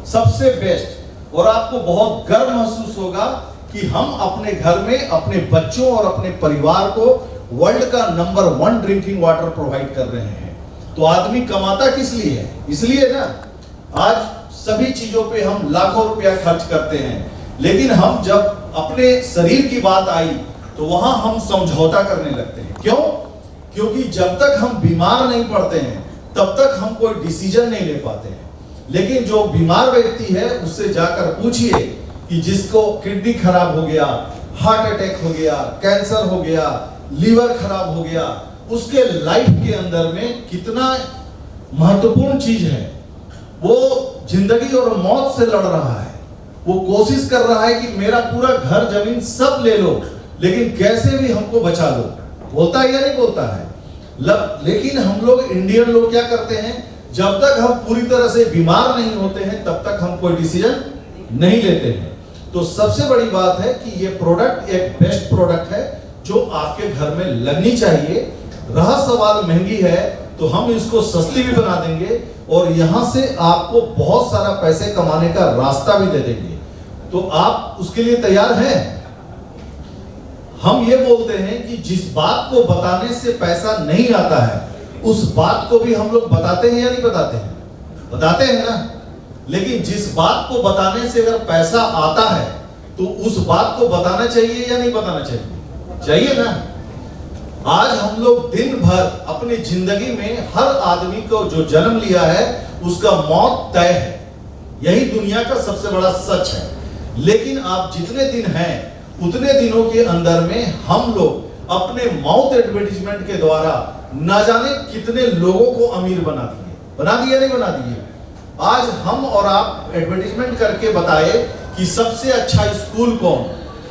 S4: सबसे बेस्ट। और आपको बहुत गर्व महसूस होगा कि हम अपने घर में अपने बच्चों और अपने परिवार को वर्ल्ड का नंबर 1 ड्रिंकिंग वाटर प्रोवाइड कर रहे हैं। तो आदमी कमाता किस लिए है? इसलिए ना। आज सभी चीजों पे हम लाखों रुपया खर्च करते हैं, लेकिन हम जब अपने शरीर की बात आई तो वहां हम समझौता करने लगते हैं। क्यों? क्योंकि जब तक हम बीमार नहीं पड़ते हैं तब तक हम कोई डिसीजन नहीं ले पाते हैं। लेकिन जो बीमार व्यक्ति है उससे जाकर पूछिए कि जिसको किडनी खराब हो गया, हार्ट अटैक हो गया, कैंसर हो गया, लीवर खराब हो गया, उसके लाइफ के अंदर में कितना महत्वपूर्ण चीज है, वो जिंदगी और मौत से लड़ रहा है। वो कोशिश कर रहा है कि मेरा पूरा घर जमीन सब ले लो, लेकिन कैसे भी हमको बचा लो। बोलता है या नहीं बोलता है? लेकिन हम लोग इंडियन लोग क्या करते हैं, जब तक हम पूरी तरह से बीमार नहीं होते हैं तब तक हम कोई डिसीजन नहीं लेते हैं। तो सबसे बड़ी बात है कि ये प्रोडक्ट एक बेस्ट प्रोडक्ट है जो आपके घर में लगनी चाहिए। रहा सवाल महंगी है तो हम इसको सस्ती भी बना देंगे और यहां से आपको बहुत सारा पैसे कमाने का रास्ता भी दे देंगे। तो आप उसके लिए तैयार हैं? हम ये बोलते हैं कि जिस बात को बताने से पैसा नहीं आता है उस बात को भी हम लोग बताते हैं या नहीं बताते हैं? बताते हैं ना। लेकिन जिस बात को बताने से अगर पैसा आता है तो उस बात को बताना चाहिए या नहीं बताना चाहिए? चाहिए ना। आज हम लोग दिन भर अपनी जिंदगी में हर आदमी को जो जन्म लिया है उसका मौत तय है, यही दुनिया का सबसे बड़ा सच है। लेकिन आप जितने दिन हैं उतने दिनों के अंदर में हम लोग अपने माउथ एडवर्टीजमेंट के द्वारा ना जाने कितने लोगों को अमीर बना दिए नहीं बना दिए। आज हम और आप एडवर्टीजमेंट करके बताए कि सबसे अच्छा स्कूल कौन,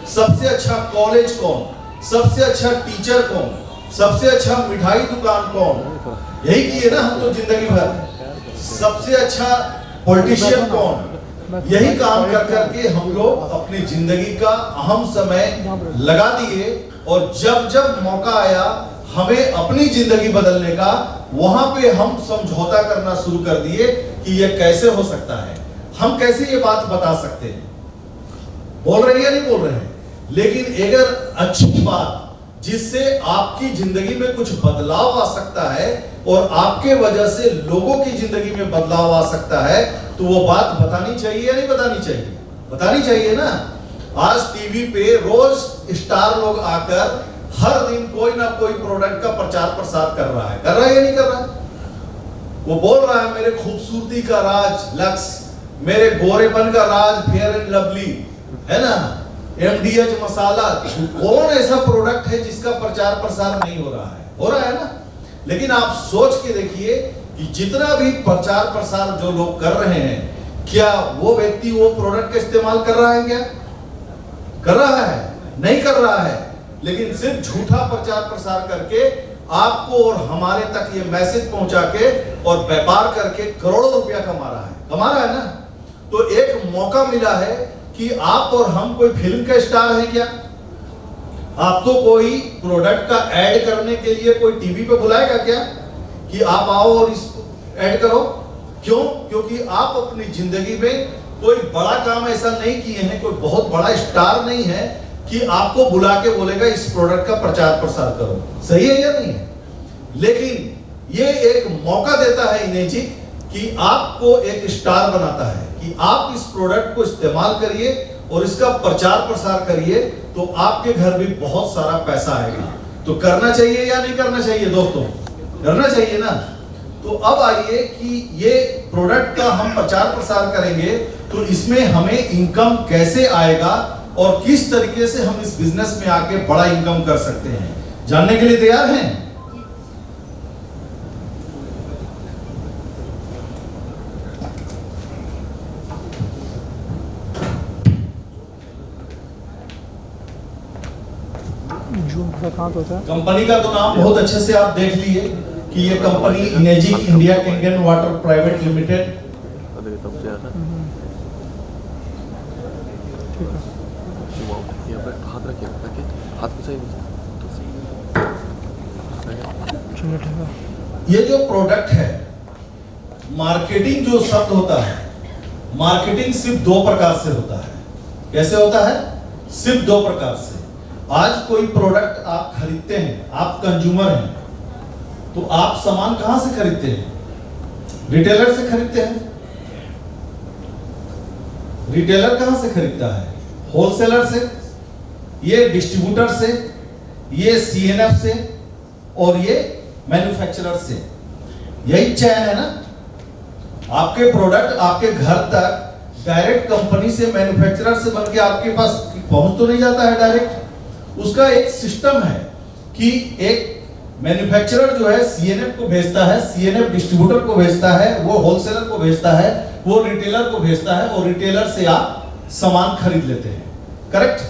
S4: सबसे अच्छा कॉलेज कौन, सबसे अच्छा टीचर कौन, सबसे अच्छा मिठाई दुकान कौन, यही किए ना हम लोग जिंदगी भर। सबसे अच्छा पॉलिटिशियन कौन, यही काम कर करके हम लोग अपनी जिंदगी का अहम समय लगा दिए। और जब जब मौका आया हमें अपनी जिंदगी बदलने का, वहां पे हम समझौता करना शुरू कर दिए कि ये कैसे हो सकता है, हम कैसे ये बात बता सकते हैं। बोल रहे हैं या नहीं बोल रहे हैं? लेकिन अगर अच्छी बात जिससे आपकी जिंदगी में कुछ बदलाव आ सकता है और आपके वजह से लोगों की जिंदगी में बदलाव आ सकता है, तो वो बात बतानी चाहिए या नहीं बतानी चाहिए? बतानी चाहिए ना। आज टीवी पे रोज स्टार लोग आकर हर दिन कोई ना कोई प्रोडक्ट का प्रचार प्रसार कर रहा है या नहीं कर रहा है? वो बोल रहा है मेरे खूबसूरती का राज लक्स, मेरे गोरेपन का राज फेयर एंड लवली, है ना, MDH मसाला। कौन ऐसा प्रोडक्ट है जिसका प्रचार प्रसार नहीं हो रहा है? हो रहा है ना। लेकिन आप सोच के देखिए कि जितना भी प्रचार प्रसार जो लोग कर रहे हैं, क्या वो व्यक्ति वो प्रोडक्ट का इस्तेमाल कर रहा है? क्या कर रहा है? नहीं कर रहा है। लेकिन सिर्फ झूठा प्रचार प्रसार करके आपको और हमारे तक ये मैसेज पहुंचा के और व्यापार करके करोड़ों रुपया कमा रहा है ना। तो एक मौका मिला है कि आप और हम कोई फिल्म के स्टार हैं क्या? आपको कोई प्रोडक्ट का ऐड करने के लिए कोई टीवी पे बुलाएगा क्या कि आप आओ और इस ऐड करो? क्यों? क्योंकि आप अपनी जिंदगी में कोई बड़ा काम ऐसा नहीं किए हैं, कोई बहुत बड़ा स्टार नहीं है कि आपको बुला के बोलेगा इस प्रोडक्ट का प्रचार प्रसार करो। सही है या नहीं है? लेकिन ये एक मौका देता है इमेजिक कि आपको एक स्टार बनाता है कि आप इस प्रोडक्ट को इस्तेमाल करिए और इसका प्रचार प्रसार करिए, तो आपके घर भी बहुत सारा पैसा आएगा। तो करना चाहिए या नहीं करना चाहिए दोस्तों? करना चाहिए ना। तो अब आइए कि ये प्रोडक्ट का हम प्रचार प्रसार करेंगे तो इसमें हमें इनकम कैसे आएगा और किस तरीके से हम इस बिजनेस में आके बड़ा इनकम कर सकते हैं, जानने के लिए तैयार हैं? कंपनी का तो नाम बहुत अच्छे से आप देख लिए कि ये company इनेजिक India Kangen water private limited. ये जो प्रोडक्ट है, मार्केटिंग जो शब्द होता है, मार्केटिंग सिर्फ दो प्रकार से होता है। कैसे होता है? सिर्फ दो प्रकार से। आज कोई प्रोडक्ट आप खरीदते हैं, आप कंज्यूमर हैं, तो आप सामान कहां से खरीदते हैं? रिटेलर से खरीदते हैं। रिटेलर कहां से खरीदता है? होलसेलर से, ये डिस्ट्रीब्यूटर से, ये सीएनएफ से और ये मैन्युफैक्चरर से। यही चैन है ना। आपके प्रोडक्ट आपके घर तक डायरेक्ट कंपनी से, मैन्युफैक्चरर से बनके आपके पास पहुंच तो नहीं जाता है डायरेक्ट। उसका एक सिस्टम है कि एक मैन्युफैक्चरर जो है सीएनएफ को भेजता है, सीएनएफ डिस्ट्रीब्यूटर को भेजता है, वो होलसेलर को भेजता है, वो रिटेलर को भेजता है और रिटेलर से आप सामान खरीद लेते हैं। करेक्ट?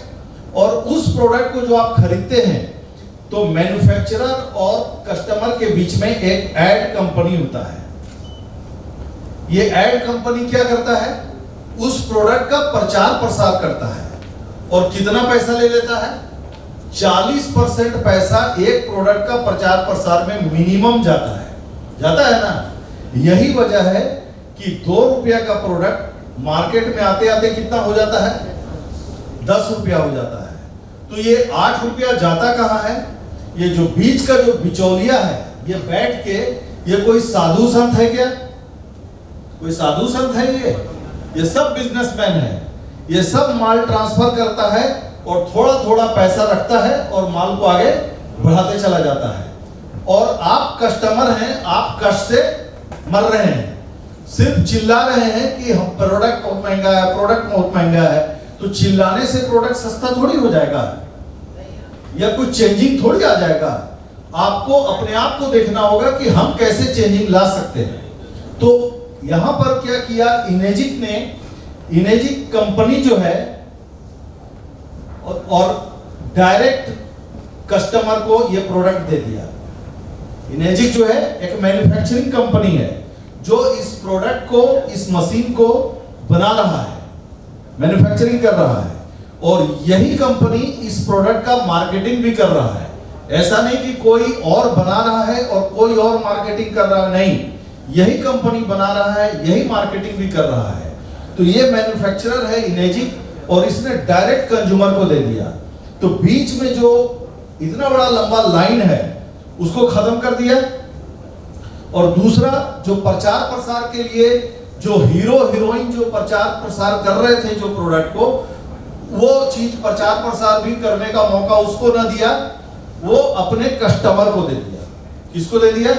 S4: और उस प्रोडक्ट को जो आप खरीदते हैं तो मैन्युफैक्चरर और कस्टमर के बीच में एक एड कंपनी होता है। ये एड कंपनी क्या करता है? उस प्रोडक्ट का प्रचार प्रसार करता है और कितना पैसा ले लेता है? 40% पैसा एक प्रोडक्ट का प्रचार प्रसार में मिनिमम जाता है ना। यही वजह है कि 2 रुपया का प्रोडक्ट मार्केट में आते आते कितना हो जाता है? 10 रुपया हो जाता है। तो ये 8 रुपया जाता कहां है? ये जो बीच का जो बिचौलिया है, ये बैठ के, ये कोई साधु संत है क्या? कोई साधु संत है? ये सब बिजनेसमैन है। ये सब माल ट्रांसफर करता है और थोड़ा थोड़ा पैसा रखता है और माल को आगे बढ़ाते चला जाता है। और आप कस्टमर हैं, आप कष्ट से मर रहे हैं, सिर्फ चिल्ला रहे हैं कि हम प्रोडक्ट बहुत महंगा है, प्रोडक्ट बहुत महंगा है। तो चिल्लाने से प्रोडक्ट सस्ता थोड़ी हो जाएगा या कुछ चेंजिंग थोड़ी आ जाएगा। आपको अपने आप को देखना होगा कि हम कैसे चेंजिंग ला सकते हैं। तो यहां पर क्या किया इनेजिक ने? इनेजिक कंपनी जो है और डायरेक्ट कस्टमर को ये प्रोडक्ट दे दिया। इनेजिक जो है एक मैन्युफैक्चरिंग कंपनी है जो इस प्रोडक्ट को, इस मशीन को बना रहा है, मैन्युफैक्चरिंग कर रहा है और यही कंपनी इस प्रोडक्ट का मार्केटिंग भी कर रहा है। ऐसा नहीं कि कोई और बना रहा है और कोई और मार्केटिंग कर रहा है, नहीं, यही कंपनी बना रहा है, यही मार्केटिंग भी कर रहा है। तो ये मैन्युफैक्चरर है इनेजिक और इसने डायरेक्ट कंज्यूमर को दे दिया। तो बीच में जो इतना बड़ा लंबा लाइन है उसको खत्म कर दिया। और दूसरा जो प्रचार प्रसार के लिए जो हीरो हीरोइन जो प्रचार प्रसार कर रहे थे जो प्रोडक्ट को, वो चीज प्रचार प्रसार भी करने का मौका उसको न दिया, वो अपने कस्टमर को दे दिया। किसको दे दिया?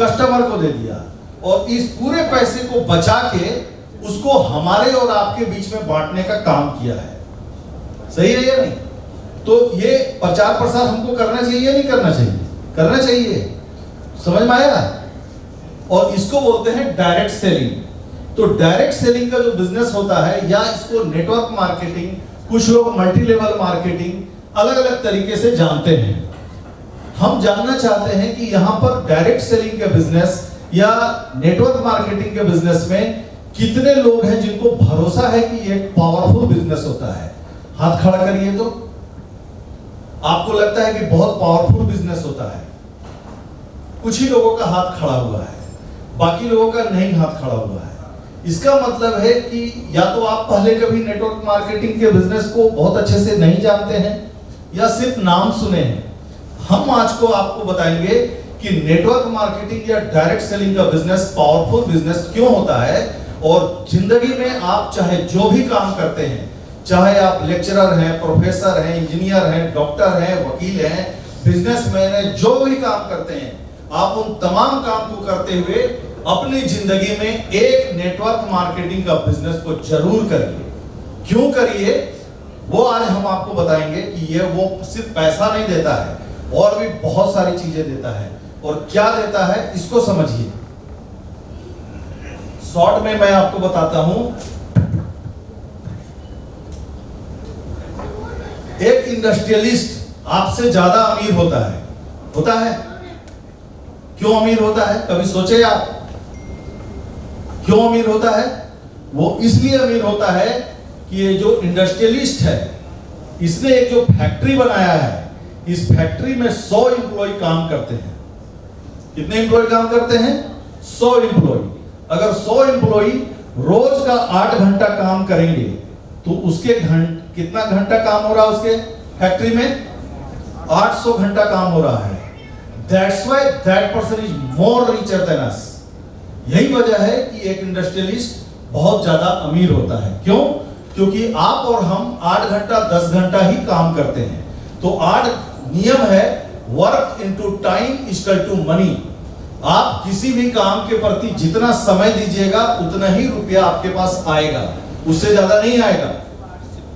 S4: कस्टमर को दे दिया। और इस पूरे पैसे को बचा के उसको हमारे और आपके बीच में बांटने का काम किया है। सही है या नहीं? तो ये प्रचार प्रसार हमको करना चाहिए या नहीं करना चाहिए? करना चाहिए। समझ में आया? और इसको बोलते हैं डायरेक्ट सेलिंग। तो डायरेक्ट सेलिंग का जो बिजनेस होता है, या इसको नेटवर्क मार्केटिंग, कुछ लोग मल्टी लेवल मार्केटिंग, अलग अलग तरीके से जानते हैं। हम जानना चाहते हैं कि यहां पर डायरेक्ट सेलिंग के बिजनेस या नेटवर्क मार्केटिंग के बिजनेस में कितने लोग हैं जिनको भरोसा है कि ये पावरफुल बिजनेस होता है? हाथ खड़ा करिए। तो आपको लगता है कि बहुत पावरफुल बिजनेस होता है? कुछ ही लोगों का हाथ खड़ा हुआ है, बाकी लोगों का नहीं हाथ खड़ा हुआ है। इसका मतलब है कि या तो आप पहले कभी नेटवर्क मार्केटिंग के बिजनेस को बहुत अच्छे से नहीं जानते हैं या सिर्फ नाम सुने हैं। हम आज को आपको बताएंगे कि नेटवर्क मार्केटिंग या डायरेक्ट सेलिंग का बिजनेस पावरफुल बिजनेस क्यों होता है। और जिंदगी में आप चाहे जो भी काम करते हैं, चाहे आप लेक्चरर हैं, प्रोफेसर हैं, इंजीनियर हैं, डॉक्टर हैं, वकील हैं, बिजनेसमैन हैं, जो भी काम करते हैं, आप उन तमाम काम को करते हुए अपनी जिंदगी में एक नेटवर्क मार्केटिंग का बिजनेस को जरूर करिए। क्यों करिए? वो आज हम आपको बताएंगे कि ये वो सिर्फ पैसा नहीं देता है, और भी बहुत सारी चीजें देता है। और क्या देता है इसको समझिए। शॉर्ट में मैं आपको बताता हूं। एक इंडस्ट्रियलिस्ट आपसे ज्यादा अमीर होता है। क्यों अमीर होता है? कभी सोचे आप क्यों अमीर होता है? वो इसलिए अमीर होता है कि ये जो इंडस्ट्रियलिस्ट है, इसने एक जो फैक्ट्री बनाया है, इस फैक्ट्री में 100 एम्प्लॉय काम करते हैं। कितने एम्प्लॉय काम करते हैं? 100 एम्प्लॉय। अगर 100 एम्प्लॉय रोज का 8 घंटा काम करेंगे तो उसके कितना घंटा काम हो रहा है? उसके फैक्ट्री में 800 घंटा काम हो रहा है। That's why that person is more richer than us. यही वजह है कि एक इंडस्ट्रियलिस्ट बहुत ज्यादा अमीर होता है। क्यों? क्योंकि आप और हम 8 घंटा 10 घंटा ही काम करते हैं। तो 8 नियम है, work into time equal to money. आप किसी भी काम के प्रति जितना समय दीजिएगा उतना ही रुपया आपके पास आएगा, उससे ज्यादा नहीं आएगा।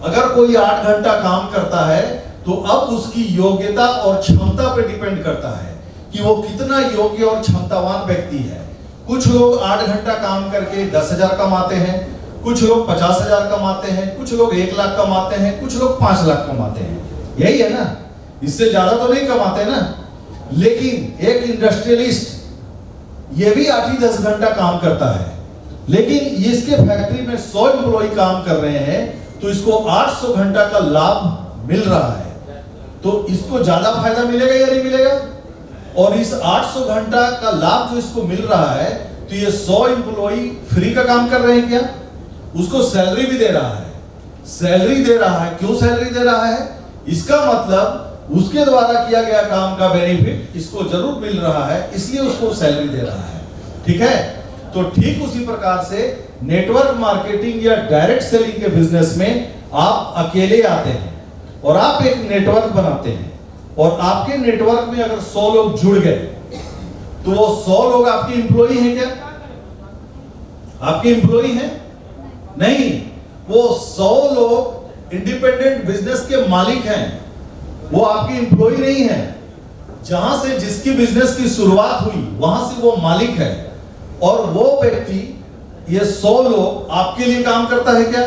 S4: अगर कोई 8 घंटा काम करता है तो अब उसकी योग्यता और क्षमता पे डिपेंड करता है कि वो कितना योग्य और क्षमतावान व्यक्ति है। कुछ लोग 8 घंटा काम करके 10,000 कमाते हैं, कुछ लोग 50,000 कमाते हैं, कुछ लोग 1 लाख कमाते हैं, कुछ लोग 5 लाख कमाते हैं। यही है ना, इससे ज्यादा तो नहीं कमाते ना। लेकिन एक इंडस्ट्रियलिस्ट ये भी 8 ही 10 घंटा काम करता है, लेकिन इसके फैक्ट्री में 100 एम्प्लॉय काम कर रहे हैं तो इसको 800 घंटा का लाभ मिल रहा है। तो इसको ज्यादा फायदा मिलेगा या नहीं मिलेगा? और इस 800 घंटा का लाभ जो इसको मिल रहा है, तो ये 100 एम्प्लॉय फ्री का काम कर रहे हैं क्या? उसको सैलरी भी दे रहा है। सैलरी दे रहा है। क्यों सैलरी दे रहा है? इसका मतलब उसके द्वारा किया गया काम का बेनिफिट इसको जरूर मिल रहा है, इसलिए उसको सैलरी दे रहा है। ठीक है? तो ठीक उसी प्रकार से नेटवर्क मार्केटिंग या डायरेक्ट सेलिंग के बिजनेस में आप अकेले आते हैं और आप एक नेटवर्क बनाते हैं, और आपके नेटवर्क में अगर 100 लोग जुड़ गए तो वो 100 लोग आपके एम्प्लॉई हैं क्या? आपके एम्प्लॉई हैं? नहीं, वो 100 लोग इंडिपेंडेंट बिजनेस के मालिक हैं, वो आपके एम्प्लॉय नहीं है। जहां से जिसकी बिजनेस की शुरुआत हुई वहां से वो मालिक है, और वो व्यक्ति, ये 100 लोग आपके लिए काम करता है क्या?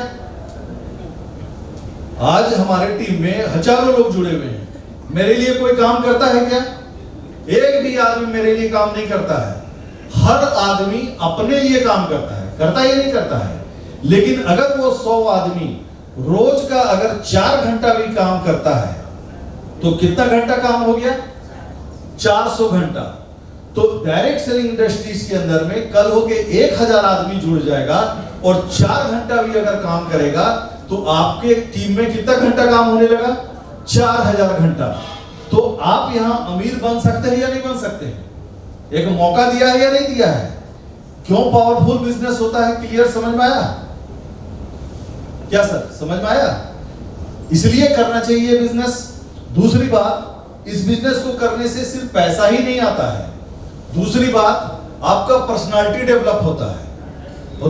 S4: आज हमारे टीम में हजारों लोग जुड़े हुए हैं, मेरे लिए कोई काम करता है क्या? एक भी आदमी मेरे लिए काम नहीं करता है। हर आदमी अपने लिए काम करता है या नहीं करता है? लेकिन अगर वो 100 आदमी रोज का अगर 4 घंटा भी काम करता है तो कितना घंटा काम हो गया? 400 घंटा। तो डायरेक्ट सेलिंग इंडस्ट्रीज के अंदर में कल होके 1000 आदमी जुड़ जाएगा और 4 घंटा भी अगर काम करेगा तो आपके टीम में कितना घंटा काम होने लगा? 4000 घंटा। तो आप यहां अमीर बन सकते हैं या नहीं बन सकते हैं? एक मौका दिया है या नहीं दिया है? क्यों पावरफुल बिजनेस होता है? क्लियर समझ में आया क्या सर? समझ में आया? इसलिए करना चाहिए बिजनेस। दूसरी बात, इस बिजनेस को करने से सिर्फ पैसा ही नहीं आता है, दूसरी बात आपका पर्सनालिटी डेवलप होता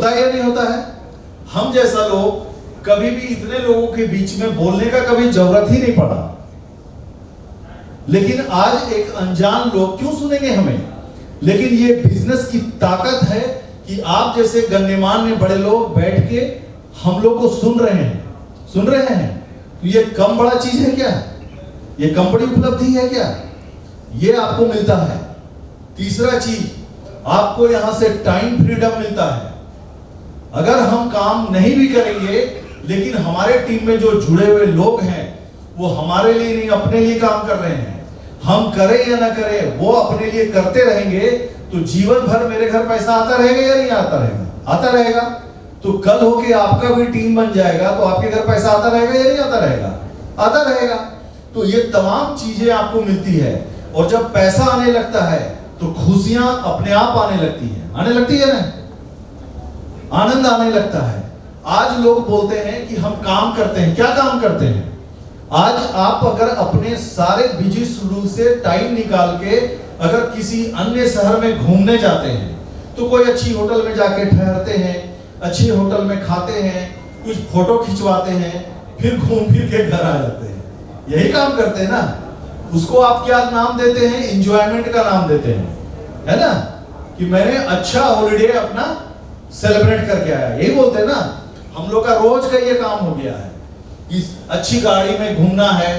S4: है या नहीं होता है? हम जैसा लोग कभी भी इतने लोगों के बीच में बोलने का कभी जरूरत ही नहीं पड़ा, लेकिन आज एक अनजान लोग क्यों सुनेंगे हमें? लेकिन ये बिजनेस की ताकत है कि आप जैसे गण्यमान्य बड़े लोग बैठ के हम लोग को सुन रहे हैं। तो ये कम बड़ा चीज है क्या? ये कम बड़ी उपलब्धि है क्या? ये आपको मिलता है। तीसरा चीज, आपको यहां से टाइम फ्रीडम मिलता है। अगर हम काम नहीं भी करेंगे लेकिन हमारे टीम में जो जुड़े हुए लोग हैं वो हमारे लिए नहीं अपने लिए काम कर रहे हैं, हम करें या ना करें वो अपने लिए करते रहेंगे, तो जीवन भर मेरे घर पैसा आता रहेगा या नहीं आता रहेगा? आता रहेगा। तो कल होके आपका भी टीम बन जाएगा तो आपके घर पैसा आता रहेगा या नहीं आता रहेगा? आता रहेगा। तो ये तमाम चीजें आपको मिलती है, और जब पैसा आने लगता है तो खुशियां अपने आप आने लगती है ना, आनंद आने लगता है। आज लोग बोलते हैं कि हम काम करते हैं, क्या काम करते हैं? आज आप अगर अपने सारे बिजी शेड्यूल से टाइम निकाल के अगर किसी अन्य शहर में घूमने जाते हैं तो कोई अच्छी होटल में जाके ठहरते हैं, अच्छे होटल में खाते हैं, कुछ फोटो खिंचवाते हैं, फिर घूम फिर के घर आ जाते हैं। यही काम करते हैं ना। उसको आप क्या नाम देते हैं? इंजॉयमेंट का नाम देते हैं, है ना, कि मैंने अच्छा हॉलिडे अपना सेलिब्रेट करके आया, यही बोलते हैं ना। हम लोग का रोज का ये काम हो गया है कि अच्छी गाड़ी में घूमना है,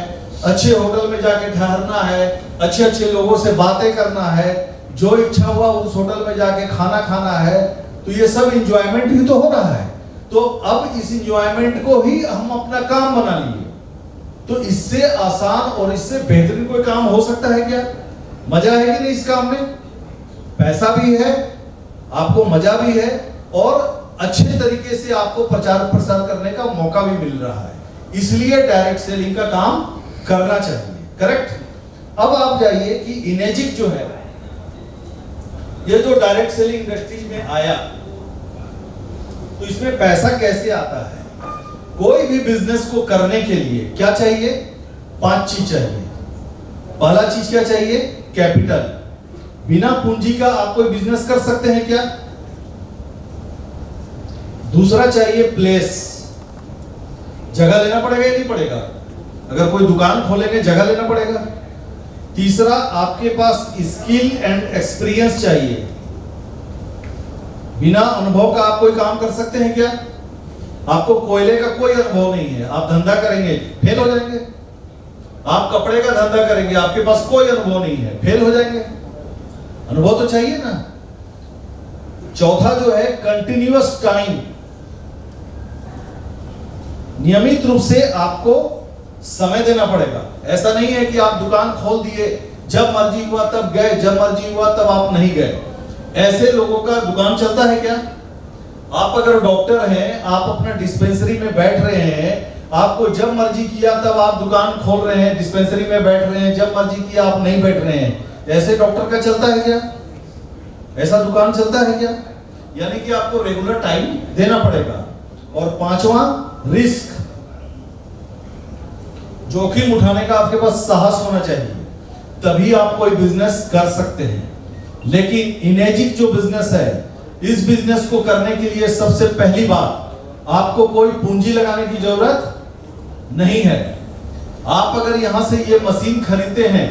S4: अच्छे होटल में जाके ठहरना है, अच्छे अच्छे लोगों से बातें करना है, जो इच्छा हुआ उस होटल में जाके खाना खाना है। तो ये सब इंजॉयमेंट ही तो हो रहा है। तो अब इस इंजॉयमेंट को ही हम अपना काम बना लिए। तो इससे आसान और इससे बेहतरीन कोई काम हो सकता है क्या? मजा है कि नहीं इस काम में? पैसा भी है, आपको मजा भी है, और अच्छे तरीके से आपको प्रचार प्रसार करने का मौका भी मिल रहा है। इसलिए डायरेक्ट सेलिंग का काम करना चाहिए। करेक्ट। अब आप जाइए कि इनेजिक जो है, ये जो डायरेक्ट सेलिंग इंडस्ट्री में आया, तो इसमें पैसा कैसे आता है? कोई भी बिजनेस को करने के लिए क्या चाहिए? 5 चीज चाहिए। पहला चीज क्या चाहिए? कैपिटल। बिना पूंजी का आप कोई बिजनेस कर सकते हैं क्या? दूसरा चाहिए प्लेस। जगह लेना पड़ेगा या नहीं पड़ेगा? अगर कोई दुकान खोलेंगे जगह लेना पड़ेगा। तीसरा, आपके पास स्किल एंड एक्सपीरियंस चाहिए। बिना अनुभव का आप कोई काम कर सकते हैं क्या? आपको कोयले का कोई अनुभव नहीं है, आप धंधा करेंगे फेल हो जाएंगे। आप कपड़े का धंधा करेंगे, आपके पास कोई अनुभव नहीं है, फेल हो जाएंगे। अनुभव तो चाहिए ना। चौथा जो है कंटिन्यूअस टाइम। नियमित रूप से आपको समय देना पड़ेगा। ऐसा नहीं है कि आप दुकान खोल दिए, जब मर्जी हुआ तब गए, जब मर्जी हुआ तब आप नहीं गए। ऐसे लोगों का दुकान चलता है क्या? आप अगर डॉक्टर हैं, आप अपना डिस्पेंसरी में बैठ रहे हैं, आपको जब मर्जी किया तब आप दुकान खोल रहे हैं, डिस्पेंसरी में बैठ रहे हैं, जब मर्जी किया आप नहीं बैठ रहे हैं। ऐसे डॉक्टर का चलता है क्या? ऐसा दुकान चलता है क्या? यानी कि आपको रेगुलर टाइम देना पड़ेगा। और पांचवा, रिस्क। जोखिम उठाने का आपके पास साहस होना चाहिए, तभी आप कोई बिजनेस कर सकते हैं। लेकिन इनेजिक जो बिजनेस है, इस बिजनेस को करने के लिए सबसे पहली बात, आपको कोई पूंजी लगाने की जरूरत नहीं है। आप अगर यहां से ये मशीन खरीदते हैं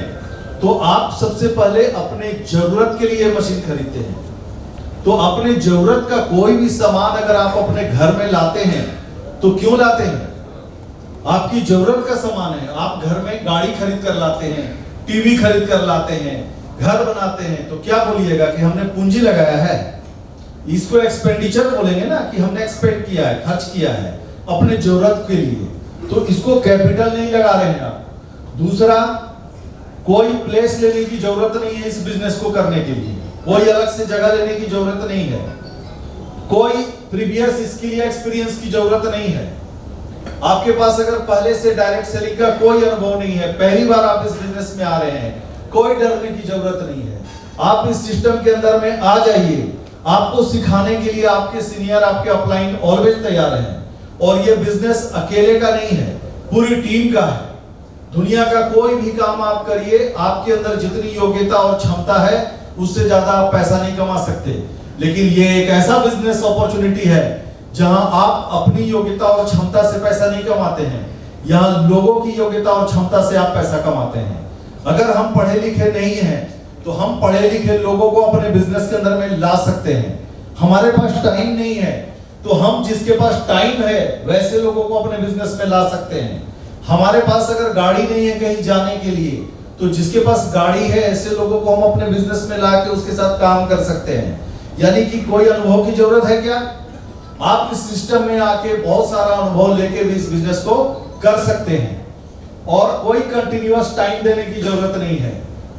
S4: तो आप सबसे पहले अपने जरूरत के लिए मशीन खरीदते हैं। तो अपने जरूरत का कोई भी सामान अगर आप अपने घर में लाते हैं तो क्यों लाते हैं? आपकी जरूरत का सामान है। आप घर में गाड़ी खरीद कर लाते हैं, टीवी खरीद कर लाते हैं, घर बनाते हैं, तो क्या बोलिएगा कि हमने पूंजी लगाया है? इसको एक्सपेंडिचर बोलेंगे ना, कि हमने एक्सपेंड किया है, खर्च किया है अपने जरूरत के लिए। तो इसको कैपिटल नहीं लगा रहे हैं आप। दूसरा, कोई प्लेस लेने की जरूरत नहीं है इस बिजनेस को करने के लिए, कोई अलग से जगह लेने की जरूरत नहीं है, कोई प्रीवियस स्किल या एक्सपीरियंस की जरूरत नहीं है। आपके पास अगर पहले से डायरेक्ट सेलिंग का कोई अनुभव नहीं है, पहली बार आप इस बिजनेस में आ रहे हैं, कोई डरने की जरूरत नहीं है। आप इस सिस्टम के अंदर में आ जाइए। आपको सिखाने के लिए आपके सीनियर, आपके अपलाइन ऑलवेज तैयार हैं। और ये बिजनेस अकेले का नहीं है, पूरी टीम का है। दुनिया का कोई भी काम आप करिए, आपके अंदर जितनी योग्यता और क्षमता है उससे ज्यादा आप पैसा नहीं कमा सकते। लेकिन ये एक ऐसा बिजनेस अपॉर्चुनिटी है जहां आप अपनी योग्यता और क्षमता से पैसा नहीं कमाते हैं, यहाँ लोगों की योग्यता और क्षमता से आप पैसा कमाते हैं। अगर हम पढ़े लिखे नहीं हैं तो हम पढ़े लिखे लोगों को अपने बिजनेस के अंदर में ला सकते हैं। हमारे पास टाइम नहीं है तो हम जिसके पास टाइम है वैसे लोगों को अपने बिजनेस में ला सकते हैं। हमारे पास अगर गाड़ी नहीं है कहीं जाने के लिए तो जिसके पास गाड़ी है ऐसे लोगों को हम अपने बिजनेस में ला के उसके साथ काम कर सकते हैं। यानी कि कोई अनुभव की जरूरत है क्या? आप इस सिस्टम में आके बहुत सारा अनुभव लेके भी इस बिजनेस को कर सकते हैं। और कोई कंटिन्यूअस टाइम देने की जरूरत नहीं है।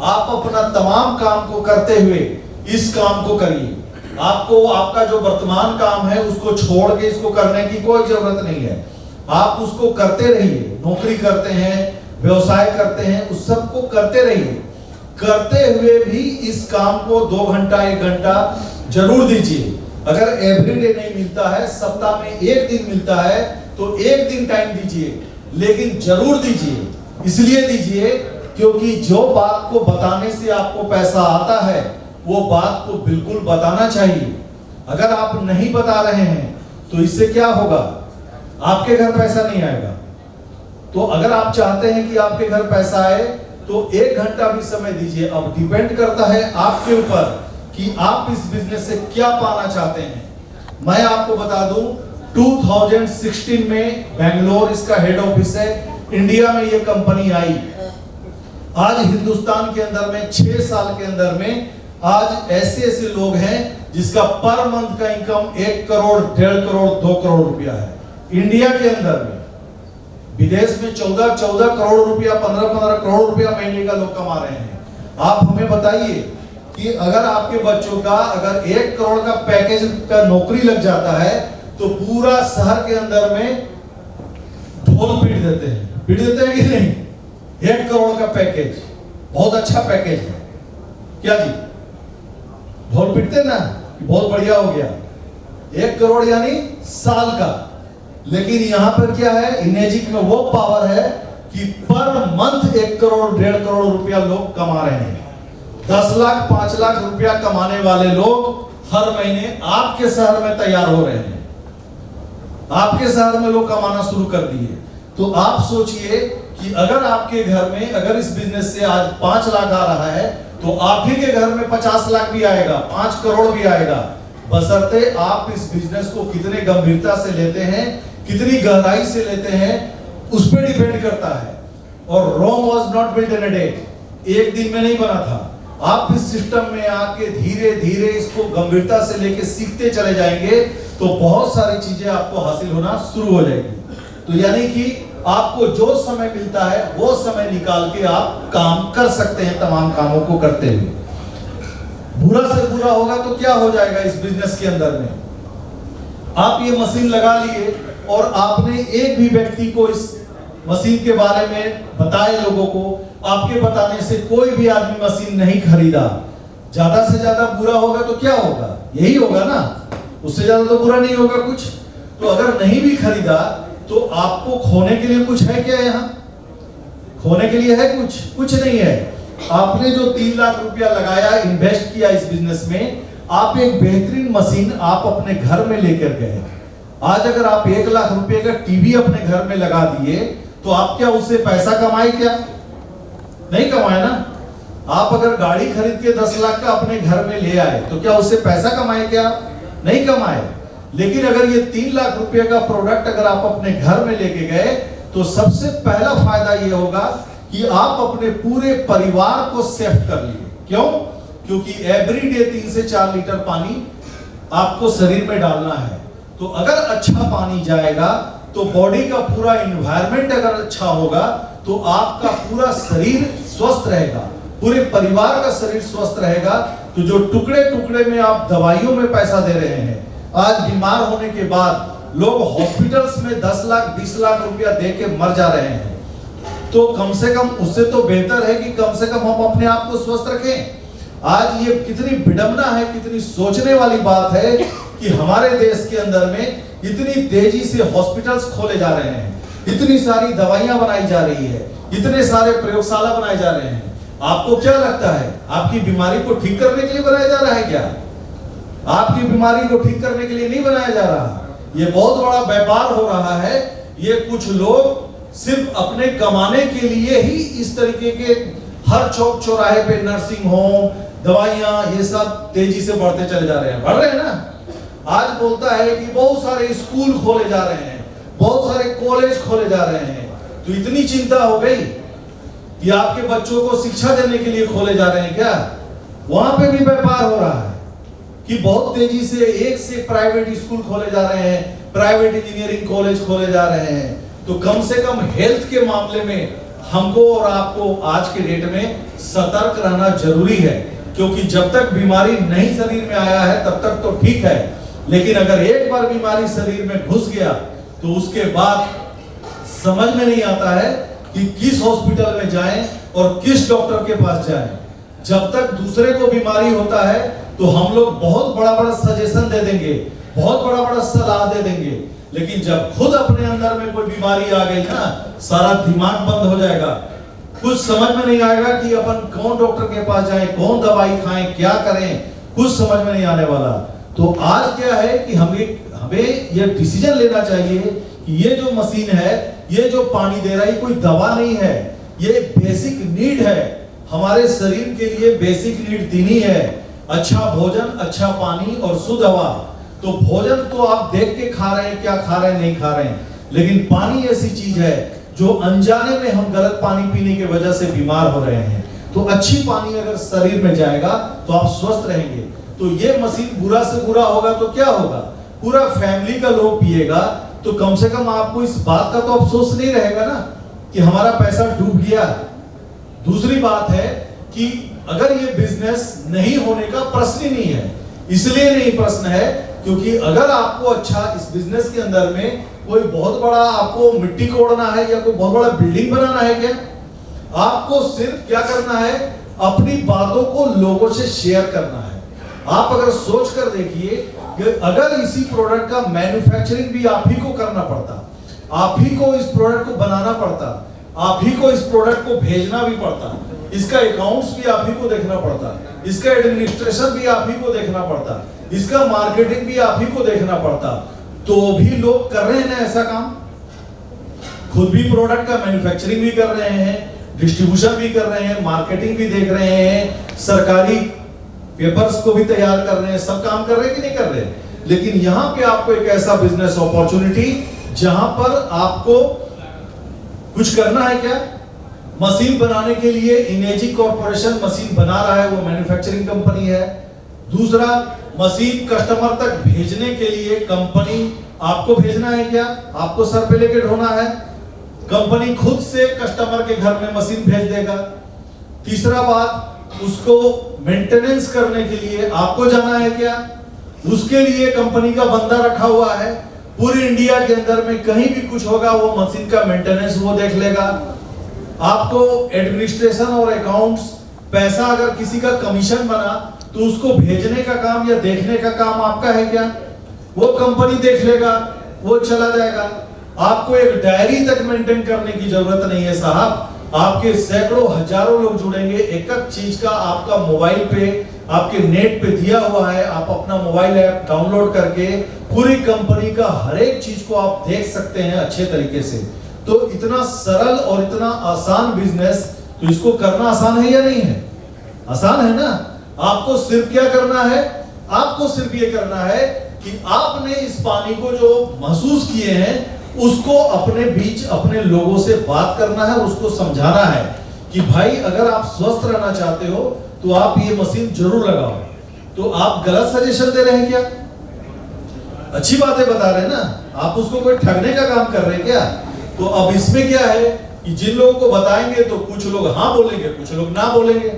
S4: आप अपना तमाम काम को करते हुए इस काम को करिए। आपको आपका जो वर्तमान काम है उसको छोड़ के इसको करने की कोई जरूरत नहीं है। आप उसको करते रहिए। नौकरी करते हैं, व्यवसाय करते हैं, उस सब को करते रहिए। करते हुए भी इस काम को 2 घंटा 1 घंटा जरूर दीजिए। अगर एवरीडे नहीं मिलता है, सप्ताह में 1 दिन मिलता है तो 1 दिन टाइम दीजिए, लेकिन जरूर दीजिए। इसलिए दीजिए क्योंकि जो बात को बताने से आपको पैसा आता है वो बात को बिल्कुल बताना चाहिए। अगर आप नहीं बता रहे हैं तो इससे क्या होगा? आपके घर पैसा नहीं आएगा, तो अगर आप चाहते हैं कि आपके घर पैसा आए तो 1 घंटा भी समय दीजिए। अब डिपेंड करता है आपके ऊपर कि आप इस बिजनेस से क्या पाना चाहते हैं। मैं आपको बता दूं 2016 में बेंगलोर इसका हेड ऑफिस है, इंडिया में ये कंपनी आई। आज हिंदुस्तान के अंदर में 6 साल के अंदर में आज ऐसे ऐसे लोग हैं जिसका पर मंथ का इनकम 1 करोड़, 1.5 करोड़, 2 करोड़ रुपया है इंडिया के अंदर में। विदेश में 14 करोड़ रुपया, 15 करोड़ रुपया महीने का लोग कमा रहे हैं। आप हमें बताइए कि अगर आपके बच्चों का अगर 1 करोड़ का पैकेज का नौकरी लग जाता है तो पूरा शहर के अंदर में ढोल पीट देते हैं कि नहीं? 1 करोड़ का पैकेज बहुत अच्छा पैकेज है क्या जी? ढोल पीटते ना, बहुत बढ़िया हो गया। 1 करोड़ यानी साल का। लेकिन यहां पर क्या है, इनेजिक में वो पावर है कि पर मंथ 1 करोड़, 1.5 करोड़ रुपया लोग कमा रहे हैं। 10 लाख, 5 लाख रुपया कमाने वाले लोग हर महीने आपके शहर में तैयार हो रहे हैं। आपके शहर में लोग कमाना शुरू कर दिए। तो आप सोचिए कि अगर आपके घर में अगर इस बिजनेस से आज 5 लाख आ रहा है तो आप ही के घर में 50 लाख भी आएगा, 5 करोड़ भी आएगा, बशर्ते आप इस बिजनेस को कितने गंभीरता से लेते हैं, कितनी गहराई से लेते हैं, उस पर डिपेंड करता है। और Rome was not built in a day, एक दिन में नहीं बना था। आप इस सिस्टम में आके धीरे धीरे इसको गंभीरता से लेके सीखते चले जाएंगे तो बहुत सारी चीजें आपको हासिल होना शुरू हो जाएगी। तो यानी कि आपको जो समय मिलता है वो समय निकाल के आप काम कर सकते हैं, तमाम कामों को करते हुए। बुरा से बुरा होगा तो क्या हो जाएगा इस बिजनेस के अंदर में? आप ये मशीन लगा लिए और आपने एक भी व्यक्ति को इस मशीन के बारे में बताए, लोगों को आपके बताने से कोई भी आदमी मशीन नहीं खरीदा, ज्यादा से ज्यादा बुरा होगा तो क्या होगा? यही होगा ना, उससे ज्यादा तो बुरा नहीं होगा कुछ। तो अगर नहीं भी खरीदा तो आपको खोने के लिए कुछ है क्या? यहाँ खोने के लिए है कुछ नहीं है। आपने जो 3 लाख रुपया लगाया, इन्वेस्ट किया इस बिजनेस में, आप एक बेहतरीन मशीन आप अपने घर में लेकर गए। आज अगर आप 1 लाख रुपए का टीवी अपने घर में लगा दिए तो आप क्या उससे पैसा कमाए? क्या नहीं कमाए ना। आप अगर गाड़ी खरीद के 10 लाख का अपने घर में ले आए तो क्या उससे पैसा कमाए? क्या नहीं कमाए। लेकिन अगर ये 3 लाख रुपए का प्रोडक्ट अगर आप अपने घर में लेके गए तो सबसे पहला फायदा ये होगा कि आप अपने पूरे परिवार को सेव कर लिए। क्यों? क्योंकि एवरीडे 3 से 4 लीटर पानी आपको शरीर में डालना है। तो अगर अच्छा पानी जाएगा तो बॉडी का पूरा एनवायरनमेंट अगर अच्छा होगा तो आपका पूरा शरीर स्वस्थ रहेगा, पूरे परिवार का शरीर स्वस्थ रहेगा। तो जो टुकड़े टुकड़े में आप दवाइयों में पैसा दे रहे हैं, आज बीमार होने के बाद लोग हॉस्पिटल्स में 10 लाख 20 लाख रुपया दे के मर जा रहे हैं। तो कम से कम उससे तो बेहतर है कि कम से कम हम अपने आप को स्वस्थ रखें। आज ये कितनी विडंबना है, कितनी सोचने वाली बात है कि हमारे देश के अंदर में इतनी तेजी से हॉस्पिटल्स खोले जा रहे हैं, इतनी सारी दवाइयां बनाई जा रही है, इतने सारे प्रयोगशाला बनाए जा रहे हैं। आपको क्या लगता है आपकी बीमारी को ठीक करने के लिए बनाया जा रहा है? क्या आपकी बीमारी को ठीक करने के लिए नहीं बनाया जा रहा। ये बहुत बड़ा व्यापार हो रहा है। ये कुछ लोग सिर्फ अपने कमाने के लिए ही इस तरीके के हर चौक चौराहे पे नर्सिंग होम, दवाइयां, ये सब तेजी से बढ़ते चले जा रहे हैं। बढ़ रहे हैं ना। आज बोलता है कि बहुत सारे स्कूल खोले जा रहे हैं, बहुत सारे कॉलेज खोले जा रहे हैं। तो इतनी चिंता हो गई कि आपके बच्चों को शिक्षा देने के लिए खोले जा रहे हैं क्या? वहां पे भी व्यापार हो रहा है कि बहुत तेजी से एक से प्राइवेट स्कूल खोले जा रहे हैं, प्राइवेट इंजीनियरिंग कॉलेज खोले जा रहे हैं। तो कम से कम हेल्थ के मामले में हमको और आपको आज के डेट में सतर्क रहना जरूरी है, क्योंकि जब तक बीमारी नहीं शरीर में आया है तब तक तो ठीक है, लेकिन अगर एक बार बीमारी शरीर में घुस गया तो उसके बाद समझ में नहीं आता है कि किस हॉस्पिटल में जाएं और किस डॉक्टर के पास जाएं। जब तक दूसरे को बीमारी होता है तो हम लोग बहुत बड़ा बड़ा सजेशन दे देंगे, बहुत बड़ा बड़ा सलाह दे देंगे, लेकिन जब खुद अपने अंदर में कोई बीमारी आ गई ना, सारा दिमाग बंद हो जाएगा। कुछ समझ में नहीं आएगा कि अपन कौन डॉक्टर के पास जाएं, कौन दवाई खाएं, क्या करें, कुछ समझ में नहीं आने वाला। तो आज क्या है कि हमें यह डिसीजन लेना चाहिए कि ये जो मशीन है, ये जो पानी दे रहा है, ये कोई दवा नहीं है, ये बेसिक नीड है। हमारे शरीर के लिए बेसिक नीड तीन ही है, अच्छा भोजन, अच्छा पानी और शुद्ध हवा। तो भोजन तो आप देख के खा रहे हैं, क्या खा रहे हैं, नहीं खा रहे हैं, लेकिन पानी ऐसी चीज है जो अनजाने में हम गलत पानी पीने की वजह से बीमार हो रहे हैं। तो अच्छी पानी अगर शरीर में जाएगा तो आप स्वस्थ रहेंगे। तो ये मशीन बुरा से बुरा होगा तो क्या होगा, पूरा फैमिली का लोग पिएगा, तो कम से कम आपको इस बात का तो अफसोस नहीं रहेगा ना कि हमारा पैसा डूब गया। दूसरी बात है कि अगर ये बिजनेस नहीं होने का प्रश्न ही नहीं है। इसलिए नहीं प्रश्न है क्योंकि अगर आपको अच्छा इस बिजनेस के अंदर में कोई बहुत बड़ा आपको मिट्टी कोड़ना है या कोई बहुत बड़ा बिल्डिंग बनाना है क्या, आपको सिर्फ क्या करना है, अपनी बातों को लोगों से शेयर करना है। आप अगर सोच कर देखिए कि अगर इसी प्रोडक्ट का मैन्युफैक्चरिंग भी आप ही को करना पड़ता, आप ही को इस प्रोडक्ट को बनाना पड़ता, आप ही को इस प्रोडक्ट को भेजना भी पड़ता, इसका अकाउंट्स भी आप ही को देखना पड़ता, इसका एडमिनिस्ट्रेशन भी आप ही को देखना पड़ता, इसका मार्केटिंग भी आप ही को देखना पड़ता, तो भी लोग कर रहे हैं ना ऐसा काम। खुद भी प्रोडक्ट का मैन्युफैक्चरिंग भी कर रहे हैं, डिस्ट्रीब्यूशन भी कर रहे हैं, मार्केटिंग भी देख रहे हैं, सरकारी पेपर्स को भी तैयार कर रहे हैं, सब काम कर रहे हैं कि नहीं कर रहे हैं। लेकिन यहाँ पे आपको एक ऐसा बिजनेस अपॉर्चुनिटी जहां पर आपको कुछ करना है क्या, मशीन बनाने के लिए इनेजी कॉर्पोरेशन मशीन बना रहा है, वो मैन्युफैक्चरिंग कंपनी है। दूसरा, मशीन कस्टमर तक भेजने के लिए कंपनी आपको भेजना है क्या, आपको सर पे लेके ढोना है, कंपनी खुद से कस्टमर के घर में मशीन भेज देगा। तीसरा बात, उसको मेंटेनेंस करने के लिए आपको जाना है क्या, उसके लिए कंपनी का बंदा रखा हुआ है, पूरी इंडिया के अंदर में कहीं भी कुछ होगा वो मशीन का मेंटेनेंस वो देख लेगा। आपको एडमिनिस्ट्रेशन और अकाउंट्स, पैसा अगर किसी का कमीशन बना तो उसको भेजने का काम या देखने का काम आपका है क्या, वो कंपनी देख लेगा, वो चला जाएगा। आपको एक डायरी तक मेंटेन करने की जरूरत नहीं है साहब, आपके सैकड़ों हजारों लोग जुड़ेंगे, एक एक चीज का आपका मोबाइल पे, आपके नेट पे दिया हुआ है, आप अपना मोबाइल ऐप डाउनलोड करके पूरी कंपनी का हर एक चीज को आप देख सकते हैं अच्छे तरीके से। तो इतना सरल और इतना आसान बिजनेस, तो इसको करना आसान है या नहीं है, आसान है ना। आपको सिर्फ क्या करना है, आपको सिर्फ ये करना है कि आपने इस पानी को जो महसूस किए हैं उसको अपने बीच अपने लोगों से बात करना है, उसको समझाना है कि भाई अगर आप स्वस्थ रहना चाहते हो तो आप ये मशीन जरूर लगाओ। तो आप गलत सजेशन दे रहे हैं क्या, अच्छी बातें बता रहे हैं ना, आप उसको कोई ठगने का काम कर रहे हैं क्या। तो अब इसमें क्या है कि जिन लोगों को बताएंगे तो कुछ लोग हाँ बोलेंगे, कुछ लोग ना बोलेंगे।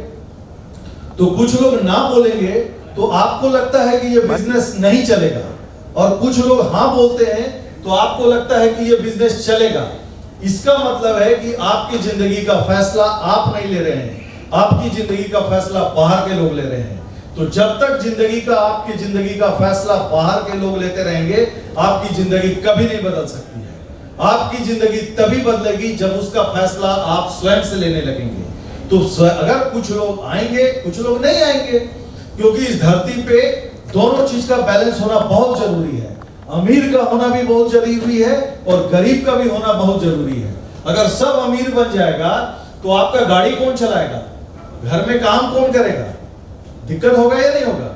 S4: तो कुछ लोग ना बोलेंगे तो आपको लगता है कि ये बिजनेस नहीं चलेगा, और कुछ लोग हाँ बोलते हैं तो आपको लगता है कि ये बिजनेस चलेगा। इसका मतलब है कि आपकी जिंदगी का फैसला आप नहीं ले रहे हैं, आपकी जिंदगी का फैसला बाहर के लोग ले रहे हैं। तो जब तक आपकी जिंदगी का फैसला बाहर के लोग लेते रहेंगे, आपकी जिंदगी कभी नहीं बदल सकती है। आपकी जिंदगी तभी बदलेगी जब उसका फैसला आप स्वयं से लेने लगेंगे। तो अगर कुछ लोग आएंगे, कुछ लोग नहीं आएंगे, क्योंकि इस धरती पे दोनों चीज का बैलेंस होना बहुत जरूरी है। अमीर का होना भी बहुत जरूरी है और गरीब का भी होना बहुत जरूरी है। अगर सब अमीर बन जाएगा तो आपका गाड़ी कौन चलाएगा, घर में काम कौन करेगा, दिक्कत होगा या नहीं होगा।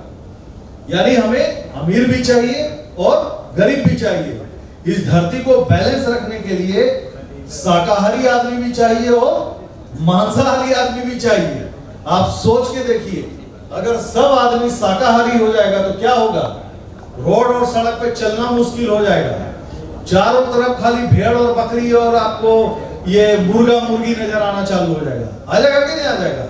S4: यानी हमें अमीर भी चाहिए और गरीब भी चाहिए। इस धरती को बैलेंस रखने के लिए शाकाहारी आदमी भी चाहिए और मांसाहारी आदमी भी चाहिए। आप सोच के देखिए, अगर सब आदमी शाकाहारी हो जाएगा तो क्या होगा, रोड और सड़क पे चलना मुश्किल हो जाएगा। चारों तरफ खाली भेड़ और बकरी और आपको ये मुर्गा मुर्गी नजर आना चालू हो जाएगा। आ जाएगा कि नहीं आ जाएगा।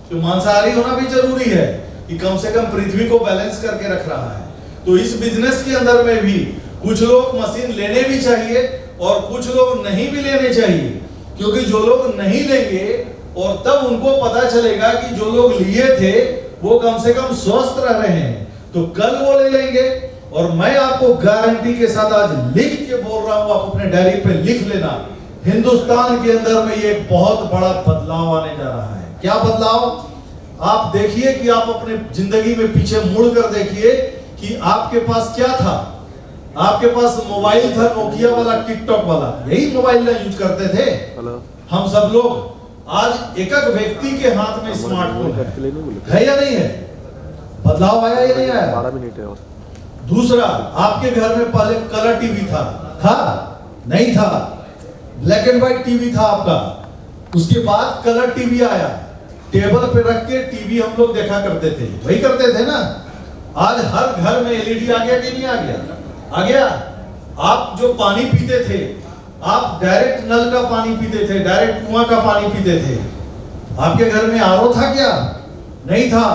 S4: तो मांसाहारी होना भी जरूरी है कि कम से कम पृथ्वी को बैलेंस करके रख रहा है। तो इस बिजनेस के अंदर में भी कुछ लोग मशीन लेने भी चाहिए और कुछ लोग नहीं भी लेने चाहिए, क्योंकि जो लोग नहीं लेंगे और तब उनको पता चलेगा कि जो लोग लिए थे वो कम से कम स्वस्थ रह रहे हैं, तो कल वो ले लेंगे। और मैं आपको गारंटी के साथ आज लिख के बोल रहा हूं, आप अपने डायरी पे लिख लेना, हिंदुस्तान के अंदर में ये बहुत बड़ा बदलाव आने जा रहा है। क्या बदलाव, आप देखिए कि आप अपने जिंदगी में पीछे मुड़ कर देखिए कि आपके पास क्या था। आपके पास मोबाइल था नोकिया वाला, टिकटॉक वाला, यही मोबाइल ना यूज करते थे हम सब लोग। आज एक एक व्यक्ति के हाथ में स्मार्टफोन है या नहीं है? बदलाव आया या नहीं आया?
S6: 12 मिनट है और
S4: दूसरा, आपके घर में पहले कलर टीवी था नहीं था, ब्लैक एंड व्हाइट टीवी था आपका, उसके बाद कलर टीवी आया, टेबल पे रख के टीवी हम लोग देखा करते थे, वही करते थे ना। आज हर घर में एलईडी आ गया कि नहीं आ गया? आ गया। आप जो पानी पीते थे, आप डायरेक्ट नल का पानी पीते थे, डायरेक्ट कुआं का पानी पीते थे, आपके घर में आरओ था क्या? नहीं था।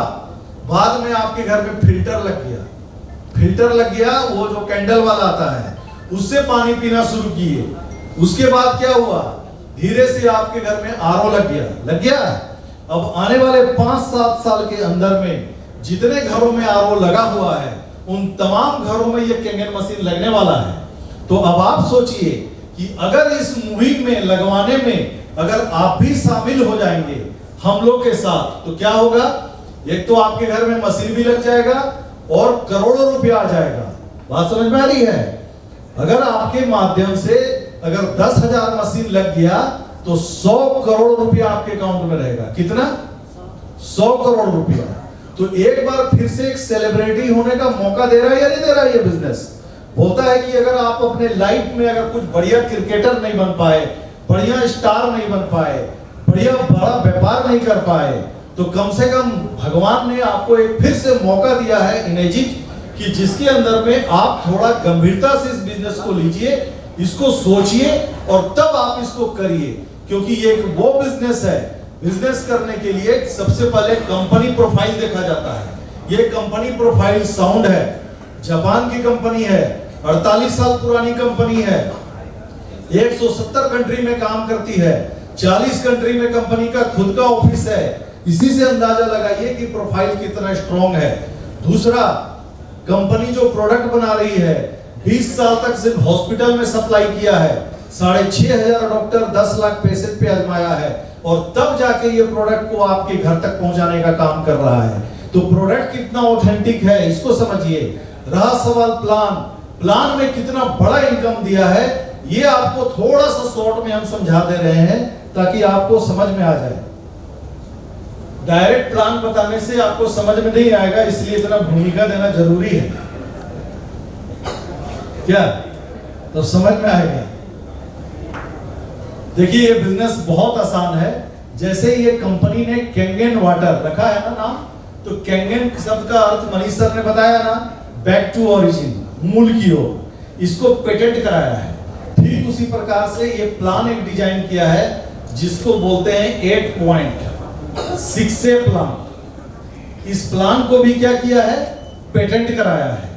S4: बाद में आपके घर में फिल्टर लग गया, वो जो कैंडल वाला आता है, उससे पानी पीना शुरू किए। उसके बाद क्या हुआ? धीरे से आपके घर में आरओ लग गया। अब आने वाले 5-7 साल के अंदर में जितने घरों में आरओ लगा हुआ है, उन तमाम घरों में ये कैंगन मशीन लगने वाला है। तो अब आप सोचिए कि अगर इस मुहिम में लगवाने में अगर आप भी शामिल हो जाएंगे हम लोग के साथ, तो क्या होगा? एक तो आपके घर में मशीन भी लग जाएगा और करोड़ों रुपया आ जाएगा। बात समझ में आ रही है? अगर आपके माध्यम से अगर 10,000 मशीन लग गया तो 100 करोड़ रुपया आपके अकाउंट में रहेगा। कितना? 100 करोड़ रुपया। तो एक बार फिर से एक सेलिब्रिटी होने का मौका दे रहा है या नहीं दे रहा है ये बिजनेस? बोलता है कि अगर आप अपने लाइफ में अगर कुछ बढ़िया क्रिकेटर नहीं बन पाए, बढ़िया स्टार नहीं बन पाए, बढ़िया बड़ा व्यापार नहीं कर पाए, तो कम से कम भगवान ने आपको एक फिर से मौका दिया है इनेजिट, कि जिसके अंदर में आप थोड़ा गंभीरता से इस बिजनेस को लीजिए, इसको सोचिए और तब आप इसको करिए। क्योंकि ये एक वो बिजनेस है, बिजनेस करने के लिए सबसे पहले कंपनी प्रोफाइल देखा जाता है। ये कंपनी प्रोफाइल साउंड है, जापान की कंपनी है, 48 साल पुरानी कंपनी है, 170 कंट्री में काम करती है, 40 कंट्री में कंपनी का खुद का ऑफिस है। इसी से अंदाजा लगाइए कि प्रोफाइल कितना स्ट्रॉन्ग है। दूसरा, कंपनी जो प्रोडक्ट बना रही है, 20 साल तक सिर्फ हॉस्पिटल में सप्लाई किया है, 6,500 डॉक्टर 10 लाख पेशेंट पे आजमाया है, और तब जाके ये प्रोडक्ट को आपके घर तक पहुंचाने का काम कर रहा है। तो प्रोडक्ट कितना ऑथेंटिक है इसको समझिए। रहा सवाल प्लान में कितना बड़ा इनकम दिया है, ये आपको थोड़ा सा शॉर्ट में हम समझा दे रहे हैं ताकि आपको समझ में आ जाए। डायरेक्ट प्लान बताने से आपको समझ में नहीं आएगा, इसलिए इतना भूमिका देना जरूरी है। क्या? तो समझ में आएगा। देखिए ये बिजनेस बहुत आसान है। जैसे ये कंपनी ने कैंगन वाटर रखा है ना नाम, तो कैंगन शब्द का अर्थ मनीष सर ने बताया ना, बैक टू ओरिजिन, मूल की ओर। इसको पेटेंट कराया है। ठीक उसी प्रकार से ये प्लान एक डिजाइन किया है जिसको बोलते हैं 8.6 प्लान। इस प्लान को भी क्या किया है? पेटेंट कराया है।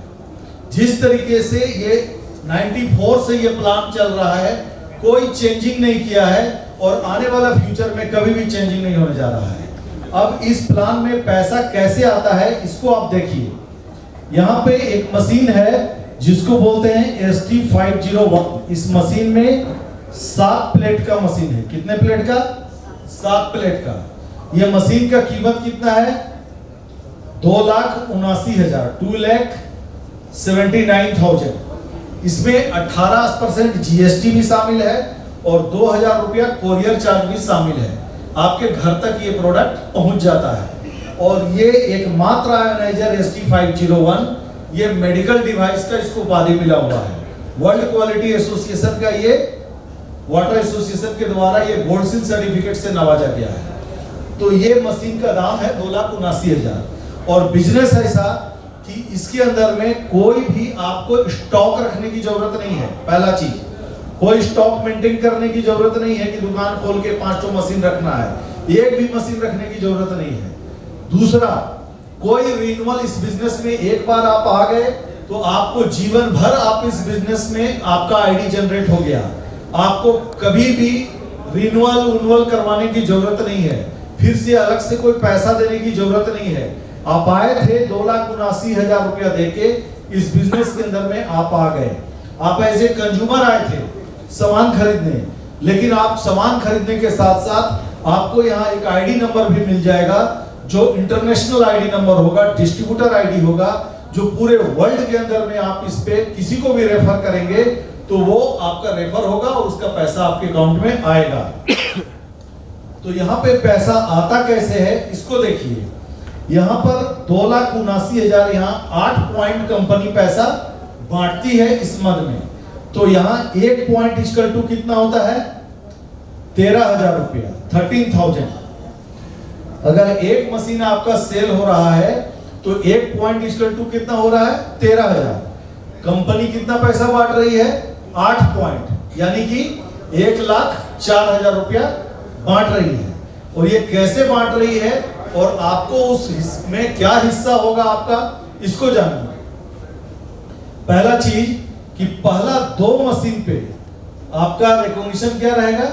S4: जिस तरीके से ये 94 से ये प्लान चल रहा है, कोई चेंजिंग नहीं किया है और आने वाला फ्यूचर में कभी भी चेंजिंग नहीं होने जा रहा है। अब इस प्लान में पैसा कैसे आता है इसको आप देखिए। यहाँ पे एक मशीन है जिसको बोलते हैं ST501। इस मशीन में 7 प्लेट का मशीन है। कितने प्लेट का? 7 प्लेट का। यह मशीन का कीमत कितना है? 2,79,000, 2,79,000। इसमें 18% जीएसटी भी शामिल है और 2,000 रुपया कोरियर चार्ज भी शामिल है। आपके घर तक ये प्रोडक्ट पहुंच जाता है। और ये एकमात्र आयोनाइजर ST501, ये मेडिकल डिवाइस का इसको उपाधि मिला हुआ है। वर्ल्ड क्वालिटी एसोसिएशन का, ये वाटर एसोसिएशन के द्वारा ये गोल्ड सील सर्टिफिकेट से नवाजा गया है। तो ये मशीन का दाम है 2,79,000। और बिजनेस ऐसा कि इसके अंदर में कोई भी आपको स्टॉक रखने की जरूरत नहीं है। पहला चीज, कोई स्टॉक मेंटेन करने की जरूरत नहीं है कि दुकान खोल के 5 मशीन रखना है, एक भी मशीन रखने की जरूरत नहीं है। दूसरा, कोई रिन्यूअल इस बिजनेस में एक बार आप आ गए तो आपको जीवन भर आप इस बिजनेस में आपका आईडी जनरेट हो गया। आपको कभी भी रिन्यूअल करवाने की जरूरत नहीं है, फिर से अलग से कोई पैसा देने की जरूरत नहीं है। आप आए थे 2,79,000 रुपया देके इस बिजनेस के अंदर में आप आ गए। आप एज ए कंज्यूमर आए थे सामान खरीदने, लेकिन आप सामान खरीदने के साथ साथ आपको यहाँ एक आईडी नंबर भी मिल जाएगा जो इंटरनेशनल आईडी नंबर होगा, डिस्ट्रीब्यूटर आईडी होगा, जो पूरे वर्ल्ड के अंदर में आप इस पे किसी को भी रेफर करेंगे तो वो आपका रेफर होगा और उसका पैसा आपके अकाउंट में आएगा। तो यहाँ पे पैसा आता कैसे है इसको देखिए। यहाँ पर 2,79,000 यहाँ 8 पॉइंट कंपनी पैसा बांटती है इस मद में। तो यहाँ 1 पॉइंट इक्वल टू कितना होता है 13,000 रुपया, 13,000। अगर एक मशीन आपका सेल हो रहा है तो 1 पॉइंट इक्वल टू कितना हो रहा है 13,000। कंपनी कितना पैसा बांट रही है 8 पॉइंट, यानी कि 1,04,000 रुपया बांट रही है। और ये कैसे बांट रही है और आपको उस में क्या हिस्सा होगा आपका, इसको जानना। पहला चीज कि पहला 2 मशीन पे आपका रिकॉग्निशन क्या रहेगा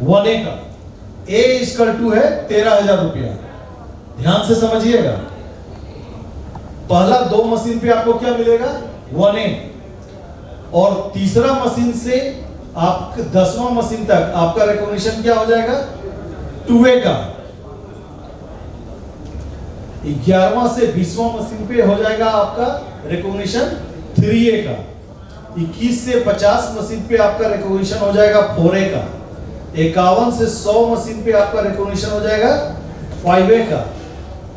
S4: 1A का। A इक्वल टू है 13,000 रुपया। ध्यान से समझिएगा, पहला 2 मशीन पे आपको क्या मिलेगा 1A, और तीसरा मशीन से आप 10वां मशीन तक आपका रिकॉग्निशन क्या हो जाएगा 2A का। 11वां से 20वां मशीन पे हो जाएगा आपका रिकॉग्निशन 3A का। 21 से 50 मशीन पे आपका रिकॉग्निशन हो जाएगा 4A का। 51 से 100 मशीन पे आपका रिकॉग्निशन हो जाएगा 5A का।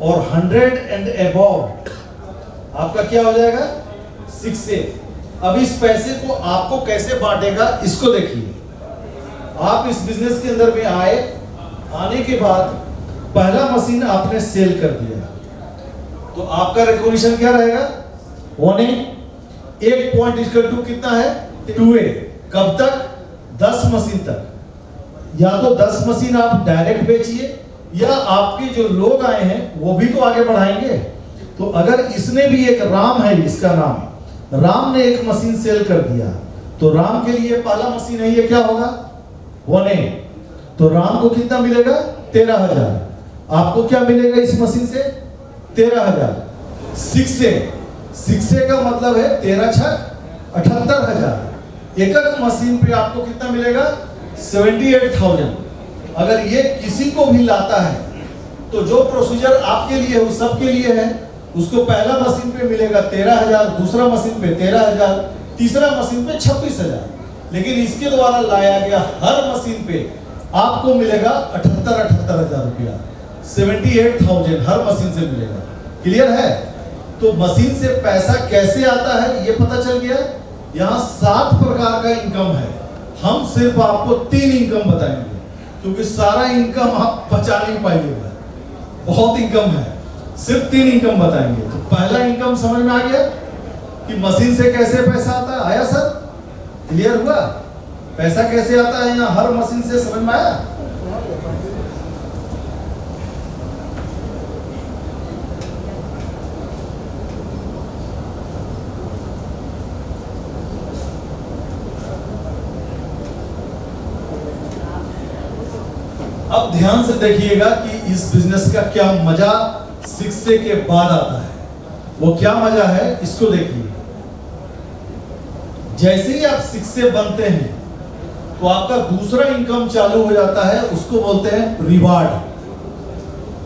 S4: और 100 एंड अबव आपका क्या हो जाएगा 6A। अब इस पैसे को आपको कैसे बांटेगा इसको देखिए। आप इस बिजनेस के अंदर में आने के बाद पहला मशीन आपने सेल कर दिया तो आपका रिकॉग्निशन क्या रहेगा 1A। 1 पॉइंट इक्वल टू कितना है 2A। कब तक 10 मशीन तक। या तो 10 मशीन आप डायरेक्ट बेचिए या आपके जो लोग आए हैं वो भी तो आगे बढ़ाएंगे। तो अगर इसने भी एक राम है, इसका नाम राम ने एक मशीन सेल कर दिया तो राम के लिए पहला मशीन है ये क्या होगा 1A। तो राम को कितना मिलेगा 13,000। आपको क्या मिलेगा इस मशीन से 13,000। 6A का मतलब है 13 छक 78,000। एक मशीन पे आपको कितना मिलेगा 78,000। अगर ये किसी को भी लाता है तो जो प्रोसीजर आपके लिए है वो सबके लिए है। उसको पहला मशीन पे मिलेगा 13,000, दूसरा मशीन पे 13,000, तीसरा मशीन पे 26,000। लेकिन इसके द्वारा लाया गया हर मशीन पे आपको मिलेगा 78,000 रुपया। 78,000 हर मशीन से मिलेगा। क्लियर है? तो मशीन से पैसा कैसे आता है ये पता चल गया। यहाँ 7 प्रकार का इनकम है। हम सिर्फ आपको 3 इनकम बताएंगे क्योंकि सारा इनकम आप बचा नहीं पाएंगे, बहुत इनकम है। सिर्फ 3 इनकम बताएंगे। तो पहला इनकम समझ में आ गया कि मशीन से कैसे पैसा आता है। आया सर? क्लियर हुआ? पैसा कैसे आता है यहाँ हर मशीन से, समझ में आया? अब ध्यान से देखिएगा कि इस बिजनेस का क्या मजा 6A के बाद आता है। वो क्या मजा है इसको देखिए। जैसे ही आप 6A बनते हैं तो आपका दूसरा इनकम चालू हो जाता है, उसको बोलते हैं रिवार्ड।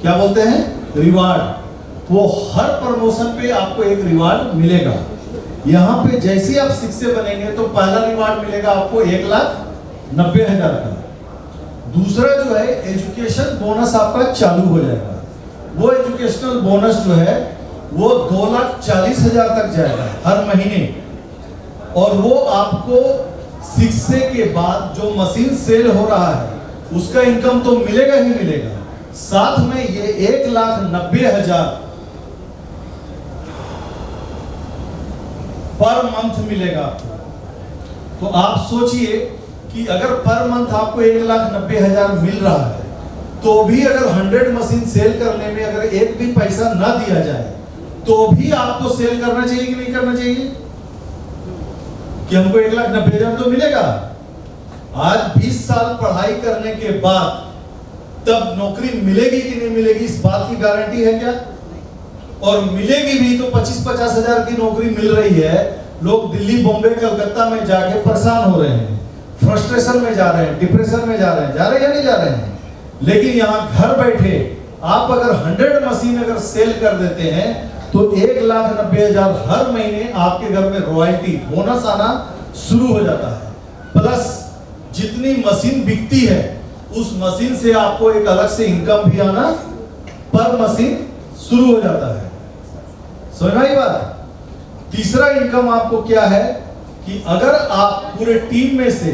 S4: क्या बोलते हैं? रिवार्ड। वो हर प्रमोशन पे आपको एक रिवार्ड मिलेगा। यहाँ पे जैसे ही आप 6A बनेंगे तो पहला रिवार्ड मिलेगा आपको 1,90,000 का। दूसरा जो है एजुकेशन बोनस आपका चालू हो जाएगा। वो एजुकेशनल बोनस जो है वो 2,40,000 तक जाएगा हर महीने। और वो आपको 6A के बाद जो मशीन सेल हो रहा है उसका इनकम तो मिलेगा ही मिलेगा, साथ में ये 1,90,000 पर मंथ मिलेगा आपको। तो आप सोचिए कि अगर पर मंथ आपको 1,90,000 मिल रहा है तो भी अगर 100 मशीन सेल करने में अगर एक भी पैसा ना दिया जाए तो भी आपको सेल करना चाहिए कि नहीं करना चाहिए? कि हमको 1,90,000 तो मिलेगा। आज 20 साल पढ़ाई करने के बाद तब नौकरी मिलेगी कि नहीं मिलेगी इस बात की गारंटी है क्या? और मिलेगी भी तो 25-50 हजार की नौकरी मिल रही है। लोग दिल्ली, बॉम्बे, कलकत्ता में जाके परेशान हो रहे हैं, फ्रस्ट्रेशन में जा रहे हैं, डिप्रेशन में जा रहे हैं या नहीं जा रहे हैं। लेकिन यहाँ घर बैठे आप अगर 100 मशीन अगर सेल कर देते हैं तो 1,90,000 हर महीने आपके घर में रॉयल्टी बोनस आना शुरू हो जाता है। प्लस जितनी मशीन बिकती है उस मशीन से आपको एक अलग से इनकम भी आना पर मशीन शुरू हो जाता है। समझ में आई बात? तीसरा इनकम आपको क्या है कि अगर आप पूरे टीम में से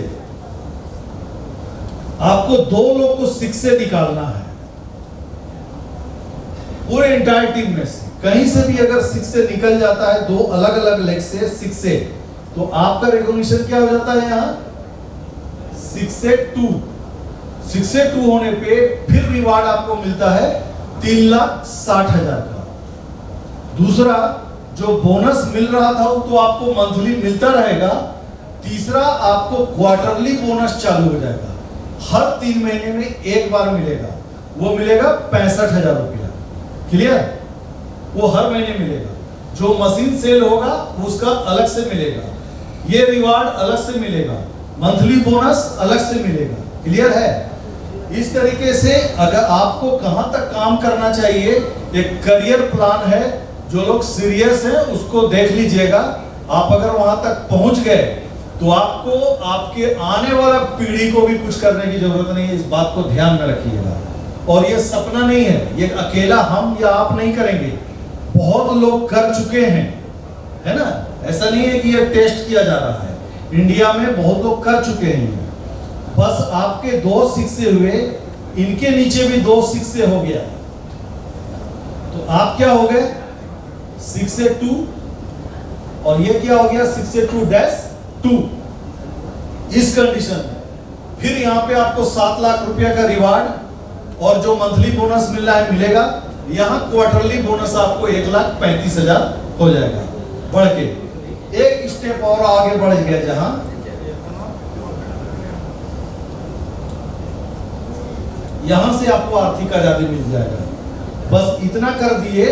S4: आपको 2 लोग को 6 से निकालना है, पूरे एंटायर टीम में से कहीं से भी अगर 6 से निकल जाता है, 2 अलग अलग लेग से 6 से, तो आपका रिकॉग्निशन क्या हो जाता है यहां 6 से 2। 6 से 2 होने पे फिर रिवार्ड आपको मिलता है 3,60,000 का। दूसरा जो बोनस मिल रहा था वो तो आपको मंथली मिलता रहेगा। तीसरा आपको क्वार्टरली बोनस चालू हो जाएगा, हर 3 महीने में एक बार मिलेगा, वो मिलेगा 65,000 रुपया। क्लियर? वो हर महीने मिलेगा। जो मशीन सेल होगा उसका अलग से मिलेगा, ये रिवार्ड अलग से मिलेगा, मंथली बोनस अलग से मिलेगा। क्लियर है? इस तरीके से अगर आपको कहां तक काम करना चाहिए, एक करियर प्लान है, जो लोग सीरियस हैं उसको देख लीजिएगा। आप अगर वहां तक पहुंच गए तो आपको आपके आने वाला पीढ़ी को भी कुछ करने की जरूरत नहीं है, इस बात को ध्यान में रखिएगा। और ये सपना नहीं है, ये अकेला हम या आप नहीं करेंगे, बहुत लोग कर चुके हैं, है ना? ऐसा नहीं है कि ये टेस्ट किया जा रहा है, इंडिया में बहुत लोग कर चुके हैं। बस आपके 2 6 से हुए, इनके नीचे भी 2 6 से हो गया, तो आप क्या हो गए 6 से 2, और ये क्या हो गया 6 से 2-2। इस कंडीशन में फिर यहां पे आपको 7 लाख रुपया का रिवार्ड और जो मंथली बोनस मिल रहा है मिलेगा। यहां क्वार्टरली बोनस आपको 1,35,000 हो जाएगा, बढ़ के एक स्टेप और आगे बढ़ गया, जहां यहां से आपको आर्थिक आजादी मिल जाएगा। बस इतना कर दिए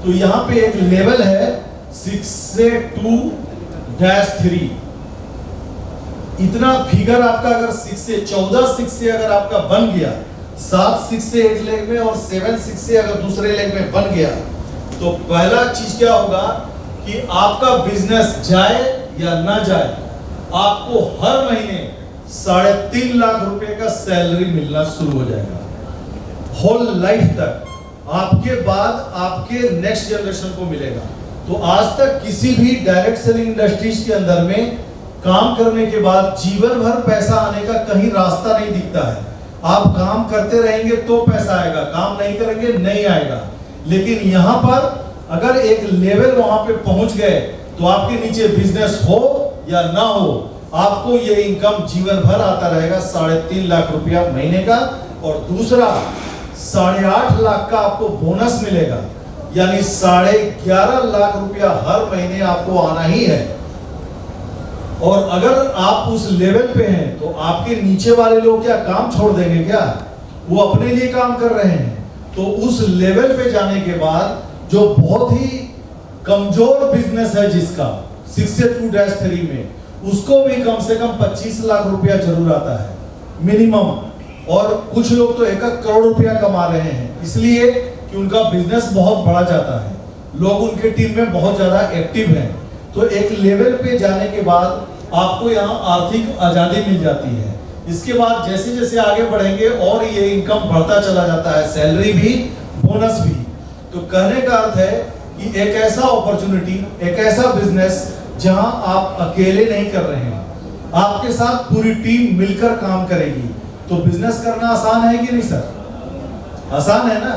S4: तो यहां पे एक लेवल है 6 से 2-3। इतना फिगर आपका अगर 6 से 14 6 से अगर आपका बन गया, 7 6 से एक लेग में और 7 6 से अगर दूसरे लेग में बन गया, तो पहला चीज क्या होगा कि आपका बिजनेस जाए या ना जाए, आपको हर महीने 3.5 लाख रुपए का सैलरी मिलना शुरू हो जाएगा, होल लाइफ तक। आपके बाद आपके नेक्स्ट जनरेशन को मिलेगा। तो आज तक किसी भी डायरेक्ट सेलिंग इंडस्ट्रीज के अंदर में काम करने के बाद जीवन भर पैसा आने का कहीं रास्ता नहीं दिखता है। आप काम करते रहेंगे तो पैसा आएगा, काम नहीं करेंगे नहीं आएगा। लेकिन यहाँ पर अगर एक लेवल वहां पे पहुंच गए तो आपके नीचे बिजनेस हो या ना हो, आपको ये इनकम जीवन भर आता रहेगा 3.5 लाख रुपया महीने का। और दूसरा 8.5 लाख का आपको बोनस मिलेगा, यानी 11.5 लाख रुपया हर महीने आपको आना ही है। और अगर आप उस लेवल पे हैं तो आपके नीचे वाले लोग क्या काम छोड़ देंगे क्या? वो अपने लिए काम कर रहे हैं। तो उस लेवल पे जाने के बाद जो बहुत ही कमजोर बिजनेस है जिसका 6 से 2-3 में, उसको भी कम से कम 25 लाख रुपया जरूर आता है मिनिमम। और कुछ लोग तो 1 करोड़ रुपया कमा रहे हैं, इसलिए कि उनका बिजनेस बहुत बढ़ा जाता है, लोग उनके टीम में बहुत ज्यादा एक्टिव हैं। तो एक लेवल पे जाने के बाद आपको यहाँ आर्थिक आजादी मिल जाती है। इसके बाद जैसे जैसे आगे बढ़ेंगे और ये इनकम बढ़ता चला जाता है, सैलरी भी बोनस भी। तो कहने का अर्थ है कि एक ऐसा अपॉर्चुनिटी, एक ऐसा बिजनेस जहां आप अकेले नहीं कर रहे हैं, आपके साथ पूरी टीम मिलकर काम करेगी। तो बिजनेस करना आसान है कि नहीं सर? आसान है ना?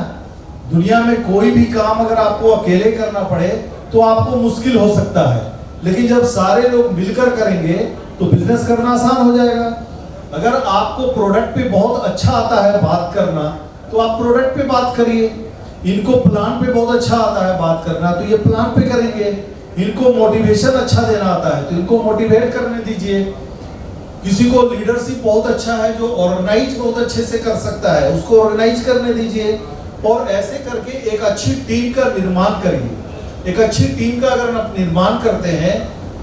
S4: दुनिया में कोई भी काम अगर आपको अकेले करना पड़े तो आपको मुश्किल हो सकता है, लेकिन जब सारे लोग मिलकर करेंगे तो बिजनेस करना आसान हो जाएगा। अगर आपको प्रोडक्ट पे बहुत अच्छा आता है बात करना, तो आप प्रोडक्ट पे बात करिए। इनको प्लान पे बहुत अच्छा आता है बात करना, तो ये प्लान पे करेंगे। इनको मोटिवेशन अच्छा देना आता है तो इनको मोटिवेट करने दीजिए। किसी को लीडरशिप बहुत अच्छा है, जो ऑर्गेनाइज बहुत अच्छे से कर सकता है, उसको ऑर्गेनाइज करने दीजिए। और ऐसे करके एक अच्छी टीम का निर्माण करिए। एक अच्छी टीम का अगर आप निर्माण करते हैं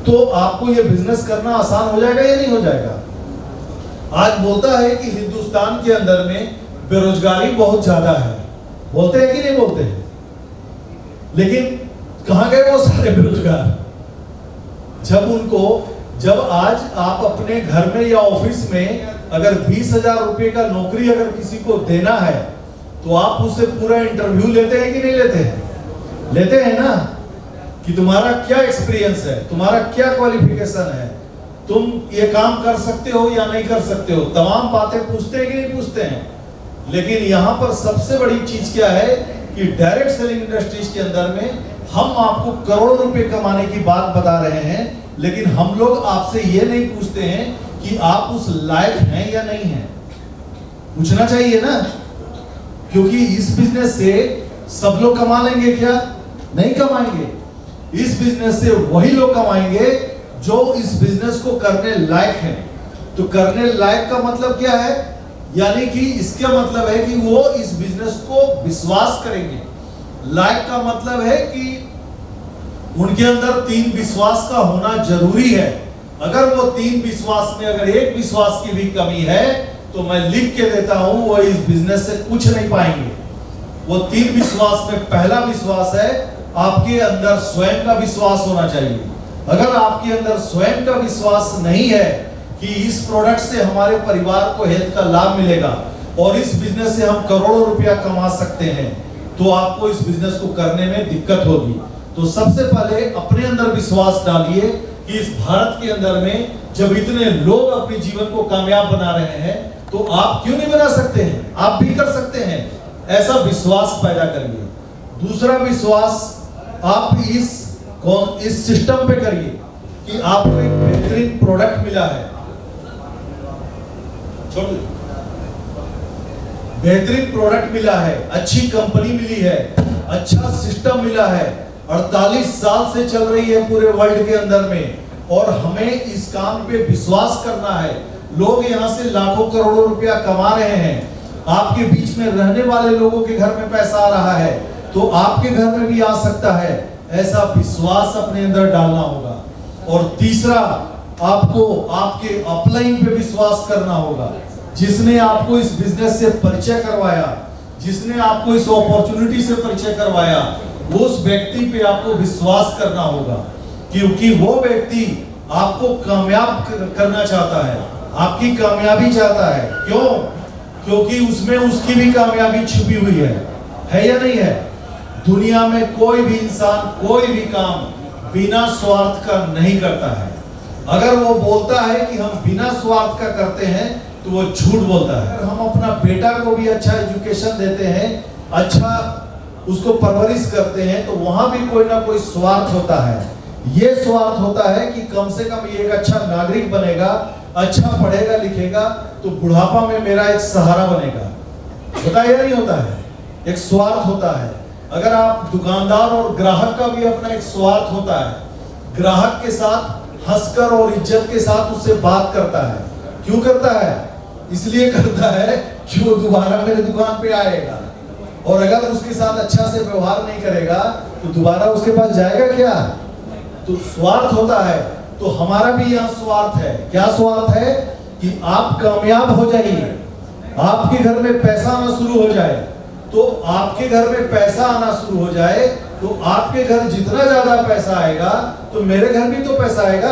S4: तो आपको ये बिजनेस करना आसान हो जाएगा या नहीं हो जाएगा? आज बोलता है कि हिंदुस्तान के अंदर में बेरोजगारी बहुत ज्यादा है, बोलते हैं कि नहीं बोलते हैं? लेकिन कहां गए वो सारे बेरोजगार? जब आज आप अपने घर में या ऑफिस में अगर 20,000 रुपए का नौकरी अगर किसी को देना है तो आप उससे पूरा इंटरव्यू लेते हैं कि नहीं लेते हैं? लेते हैं ना, कि तुम्हारा क्या एक्सपीरियंस है, तुम्हारा क्या क्वालिफिकेशन है, तुम ये काम कर सकते हो या नहीं कर सकते हो, तमाम बातें पूछते हैं कि नहीं पूछते हैं? लेकिन यहां पर सबसे बड़ी चीज क्या है कि डायरेक्ट सेलिंग इंडस्ट्रीज के अंदर में हम आपको करोड़ों रुपए कमाने की बात बता रहे हैं, लेकिन हम लोग आपसे ये नहीं पूछते हैं कि आप उस लायक हैं या नहीं हैं। पूछना चाहिए ना, क्योंकि इस बिजनेस से सब लोग कमा लेंगे क्या? नहीं कमाएंगे। इस बिजनेस से वही लोग कमाएंगे जो इस बिजनेस को करने लायक हैं। तो करने लायक का मतलब क्या है? यानी कि इसका मतलब है कि वो इस बिजनेस को विश्वास करेंगे। लायक का मतलब है कि उनके अंदर 3 विश्वास का होना जरूरी है। अगर वो 3 विश्वास में अगर एक विश्वास की भी कमी है तो मैं लिख के देता हूं वो इस बिजनेस से कुछ नहीं पाएंगे। वो 3 विश्वास में पहला विश्वास है आपके अंदर स्वयं का विश्वास होना चाहिए। अगर आपके अंदर स्वयं का विश्वास नहीं है कि इस प्रोडक्ट से हमारे परिवार को हेल्थ का लाभ मिलेगा और इस बिजनेस से हम करोड़ों रुपया कमा सकते हैं, तो आपको इस बिजनेस को करने में दिक्कत होगी। तो सबसे पहले अपने अंदर विश्वास डालिए कि इस भारत के अंदर में जब इतने लोग अपने जीवन को कामयाब बना रहे हैं तो आप क्यों नहीं बना सकते हैं? आप भी कर सकते हैं। ऐसा विश्वास पैदा करिए। दूसरा विश्वास आप इस सिस्टम पे करिए कि आपको एक बेहतरीन प्रोडक्ट मिला है, बेहतरीन प्रोडक्ट मिला है, अच्छी कंपनी मिली है, अच्छा सिस्टम मिला है, 48 साल से चल रही है पूरे वर्ल्ड के अंदर में, और हमें इस काम पे विश्वास करना है। लोग यहाँ से लाखों करोड़ों रुपया कमा रहे हैं, आपके बीच में रहने वाले लोगों के घर में पैसा आ रहा है तो आपके घर में भी आ सकता है। ऐसा विश्वास अपने अंदर डालना होगा। और तीसरा, आपको आपके अपलाइन पे विश्वास करना होगा। जिसने आपको इस बिजनेस से परिचय करवाया, जिसने आपको इस अपॉर्चुनिटी से परिचय करवाया, उस व्यक्ति पे आपको विश्वास करना होगा, क्योंकि वो व्यक्ति आपको कामयाब करना चाहता है, आपकी कामयाबी चाहता है। क्यों? क्योंकि उसमें उसकी भी कामयाबी छुपी हुई है या नहीं है? दुनिया में कोई भी इंसान कोई भी काम बिना स्वार्थ का नहीं करता है। अगर वो बोलता है कि हम बिना स्वार्थ का करते हैं तो वो झूठ बोलता है। हम अपना बेटा को भी अच्छा एजुकेशन देते हैं, अच्छा उसको परवरिश करते हैं, तो वहां भी कोई ना कोई स्वार्थ होता है। ये स्वार्थ होता है कि कम से कम ये एक अच्छा नागरिक बनेगा, अच्छा पढ़ेगा लिखेगा तो बुढ़ापा में मेरा एक सहारा बनेगा। होता है या नहीं होता है? एक स्वार्थ होता है। अगर आप दुकानदार और ग्राहक का भी अपना एक स्वार्थ होता है। ग्राहक के साथ हंसकर और इज्जत के साथ उससे बात करता है। क्यों करता है? इसलिए करता है कि वो दोबारा मेरे दुकान पे आएगा, और अगर उसके साथ अच्छा से व्यवहार नहीं करेगा तो दोबारा उसके पास जाएगा क्या? तो स्वार्थ होता है। तो हमारा भी यहाँ स्वार्थ है। क्या स्वार्थ है? कि आप कामयाब हो जाइए, आपके घर में पैसा आना शुरू हो जाए। तो आपके घर में पैसा आना शुरू हो जाए तो आपके घर जितना ज्यादा पैसा आएगा तो मेरे घर भी तो पैसा आएगा।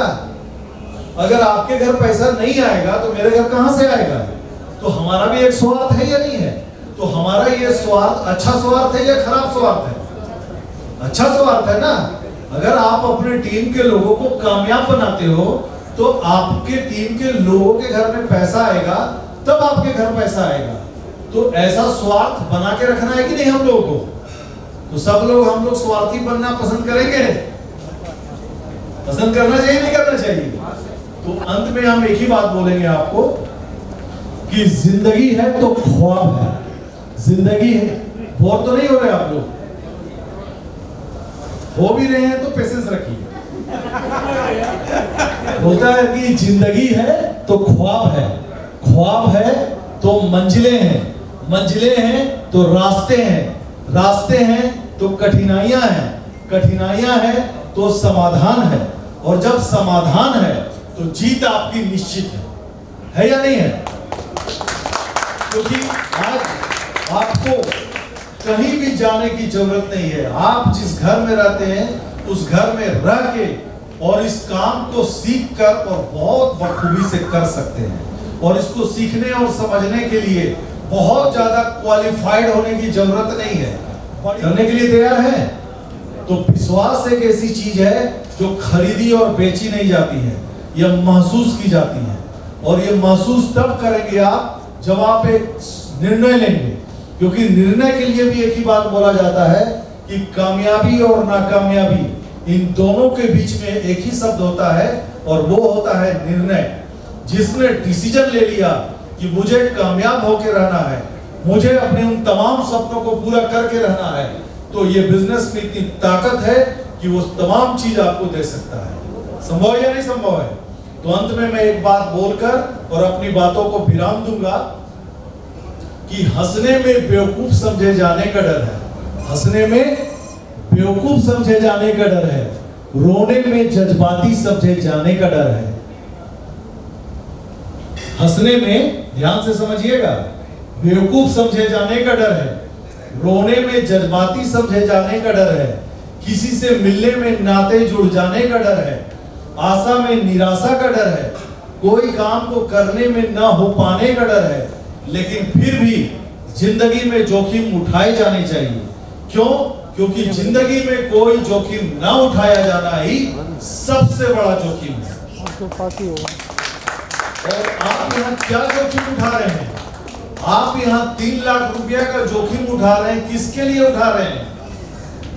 S4: अगर आपके घर पैसा नहीं आएगा तो मेरे घर कहां से आएगा? तो हमारा भी एक स्वार्थ है या नहीं है? तो हमारा ये स्वार्थ अच्छा स्वार्थ है या खराब स्वार्थ है? अच्छा स्वार्थ है ना। अगर आप अपने टीम के लोगों को कामयाब बनाते हो तो आपके टीम के लोगों के घर में पैसा आएगा, तब आपके घर पैसा आएगा। तो ऐसा स्वार्थ बना के रखना है कि नहीं हम लोगों को? तो सब लोग हम लोग स्वार्थी बनना पसंद करेंगे? पसंद करना चाहिए नहीं करना चाहिए? तो अंत में हम एक ही बात बोलेंगे आपको कि जिंदगी है तो ख्वाब है। जिंदगी है, बोर तो नहीं हो रहे आप लोग? हो भी रहे हैं तो पेशेंस रखिए। बोलता है कि जिंदगी है तो ख्वाब है, ख्वाब है तो मंजिलें हैं, मंजिलें हैं तो रास्ते हैं, रास्ते हैं तो कठिनाइयां हैं, कठिनाइयां हैं तो समाधान है, और जब समाधान है तो जीत आपकी निश्चित है या नहीं है? क्योंकि आज आपको कहीं भी जाने की जरूरत नहीं है। आप जिस घर में रहते हैं उस घर में रह के और इस काम को सीख कर और बहुत बखूबी से कर सकते हैं। और इसको सीखने और समझने के लिए बहुत ज्यादा क्वालिफाइड होने की जरूरत नहीं है। करने के लिए तैयार हैं? तो विश्वास एक ऐसी चीज है जो खरीदी और बेची नहीं जाती है, यह महसूस की जाती है। और ये महसूस तब करेंगे आप जब आप एक निर्णय लेंगे, क्योंकि निर्णय के लिए भी एक ही बात बोला जाता है कि कामयाबी और नाकामयाबी इन दोनों के बीच में एक ही शब्द होता है और वो होता है निर्णय। जिसने डिसीजन ले लिया कि मुझे कामयाब होकर रहना है, मुझे अपने उन तमाम सपनों को पूरा करके रहना है, तो ये बिजनेस में इतनी ताकत है कि वो तमाम चीज आपको दे सकता है। संभव या नहीं संभव है? तो अंत में मैं एक बात बोलकर और अपनी बातों को विराम दूंगा कि हंसने में बेवकूफ समझे जाने का डर है। हंसने में बेवकूफ समझे जाने का डर है, रोने में जज्बाती समझे जाने का डर है। हंसने में, ध्यान से समझिएगा, बेवकूफ समझे जाने का डर है, रोने में जज्बाती समझे जाने का डर है, किसी से मिलने में नाते जुड़ जाने का डर है, आशा में निराशा का डर है, कोई काम को करने में ना हो पाने का डर है। लेकिन फिर भी जिंदगी में जोखिम उठाए जाने चाहिए। क्यों? क्योंकि जिंदगी में कोई जोखिम ना उठाया जाना ही सबसे बड़ा जोखिम है। और आप यहाँ क्या जोखिम उठा रहे हैं? आप यहाँ 3 लाख रुपया का जोखिम उठा रहे हैं। किसके लिए उठा रहे हैं?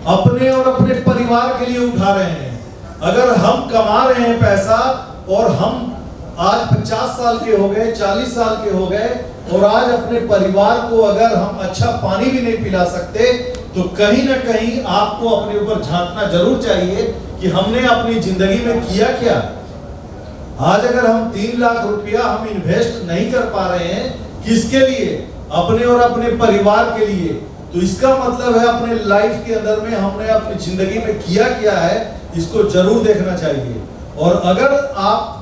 S4: अपने और अपने परिवार के लिए उठा रहे हैं। अगर हम कमा रहे हैं पैसा और हम आज 50 साल के हो गए, 40 साल के हो गए और आज अपने परिवार को अगर हम अच्छा पानी भी नहीं पिला सकते, तो कहीं ना कहीं आपको अपने ऊपर झांकना जरूर चाहिए कि हमने अपनी जिंदगी में किया क्या। आज अगर हम 3 लाख रुपया हम इन्वेस्ट नहीं कर पा रहे हैं, किसके लिए? अपने और अपने परिवार के लिए। तो इसका मतलब है अपने लाइफ के अंदर में हमने अपनी जिंदगी में किया क्या है, इसको जरूर देखना चाहिए। और अगर आप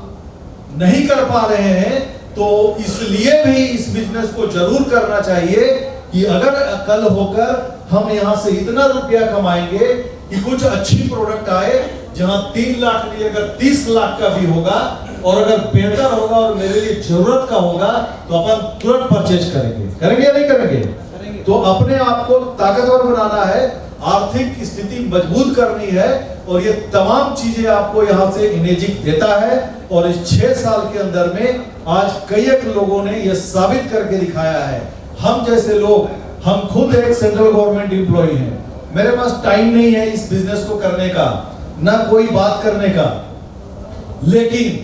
S4: नहीं कर पा रहे हैं तो इसलिए भी इस बिजनेस को जरूर करना चाहिए कि अगर कल होकर हम यहां से इतना रुपया कमाएंगे कि कुछ अच्छी प्रोडक्ट आए, जहां 3 लाख नहीं अगर 30 लाख का भी होगा और अगर बेहतर होगा और मेरे लिए जरूरत का होगा, तो अपन तुरंत परचेज करेंगे। करेंगे या नहीं करेंगे? तो अपने आप को ताकतवर बनाना है, आर्थिक स्थिति मजबूत करनी है, और ये तमाम चीजें आपको यहाँ से इनेजिक देता है। और इस 6 साल के अंदर में आज कई एक लोगों ने यह साबित करके दिखाया है। हम जैसे लोग, हम खुद एक सेंट्रल गवर्नमेंट एम्प्लॉय हैं, मेरे पास टाइम नहीं है इस बिजनेस को करने का, ना कोई बात करने का, लेकिन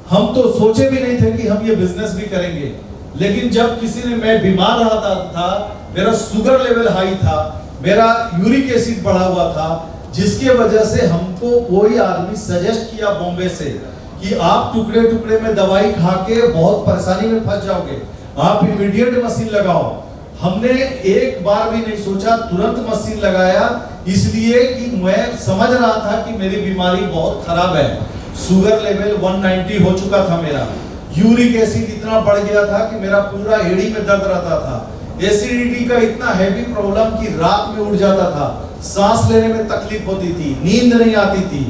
S4: हम तो सोचे भी नहीं थे कि हम ये बिजनेस भी करेंगे। लेकिन जब किसी ने, मैं बीमार रहा था, मेरा शुगर लेवल हाई था, मेरा यूरिक एसिड बढ़ा हुआ था, जिसके वजह से हमको कोई आदमी सजेस्ट किया बॉम्बे से कि आप टुकड़े टुकड़े में दवाई खा के बहुत परेशानी में फंस जाओगे, आप इमीडिएट मशीन लगाओ। हमने एक बार भी नहीं सोचा, तुरंत मशीन लगाया, इसलिए कि मैं समझ रहा था कि मेरी बीमारी बहुत खराब है। शुगर लेवल 190 हो चुका था मेरा, यूरिक एसिड इतना बढ़ गया था कि मेरा पूरा एड़ी में दर्द रहता था, एसिडिटी का इतना हैवी प्रॉब्लम कि रात में उठ जाता था, सांस लेने में तकलीफ होती थी, नींद नहीं आती थी।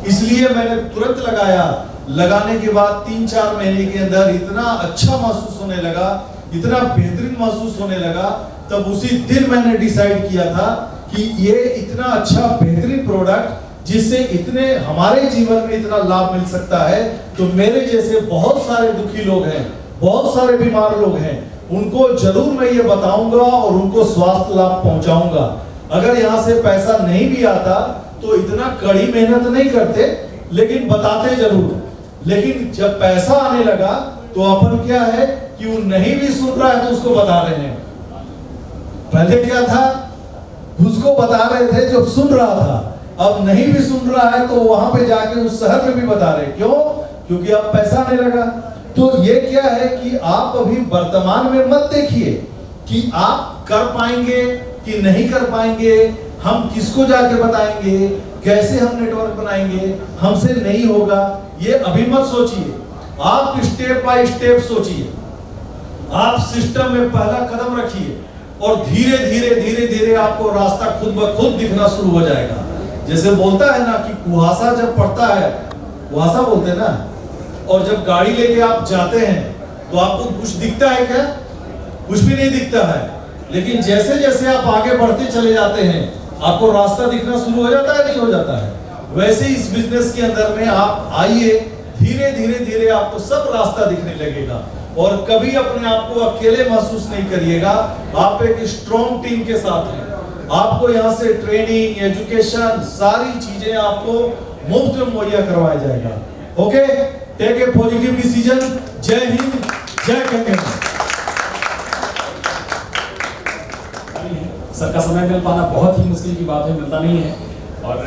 S4: इसलिए मैंने तुरंत लगाया। लगाने के बाद 3-4 महीने के अंदर इतना अच्छा महसूस होने लगा, इतना बेहतरीन महसूस होने लगा। तब उसी दिन मैंने डिसाइड किया था कि ये इतना अच्छा बेहतरीन प्रोडक्ट जिससे इतने हमारे जीवन में इतना लाभ मिल सकता है, तो मेरे जैसे बहुत सारे दुखी लोग हैं, बहुत सारे बीमार लोग हैं, उनको जरूर मैं ये बताऊंगा और उनको स्वास्थ्य लाभ पहुंचाऊंगा। अगर यहाँ से पैसा नहीं भी आता तो इतना कड़ी मेहनत नहीं करते, लेकिन बताते जरूर। लेकिन जब पैसा आने लगा तो अपन क्या है कि वो नहीं भी सुन रहा है तो उसको बता रहे हैं। पहले क्या था, उसको बता रहे थे जब सुन रहा था, अब नहीं भी सुन रहा है तो वहां पे जाके उस शहर में भी बता रहे। क्यों? क्योंकि अब पैसा आने लगा। तो ये क्या है कि आप अभी वर्तमान में मत देखिए कि आप कर पाएंगे कि नहीं कर पाएंगे, हम किसको जाके बताएंगे, कैसे हम नेटवर्क बनाएंगे, हमसे नहीं होगा, ये अभी मत सोचिए। आप स्टेप बाय स्टेप सोचिए, आप सिस्टम में पहला कदम रखिए और धीरे धीरे आपको रास्ता खुद ब खुद दिखना शुरू हो जाएगा। जैसे बोलता है ना कि कुहासा जब पड़ता है, कुहासा बोलते हैं ना, और जब गाड़ी लेके आप जाते हैं तो आपको कुछ दिखता है क्या? कुछ भी नहीं दिखता है। लेकिन जैसे जैसे आप आगे बढ़ते चले जाते हैं आपको रास्ता दिखना शुरू हो जाता है, नहीं हो जाता है? वैसे इस बिजनेस के अंदर में आप आइए, धीरे धीरे आपको सब रास्ता दिखने लगेगा और कभी अपने आप को अकेले महसूस नहीं करिएगा। आप एक स्ट्रॉन्ग टीम के साथ हैं। आपको यहाँ से ट्रेनिंग, एजुकेशन, सारी चीजें आपको मुफ्त में मुहैया करवाया जाएगा। Okay, take a positive decision. जय हिंद, जय कंगना।
S6: सर का समय मिल पाना बहुत ही मुश्किल की बात है, मिलता नहीं है। और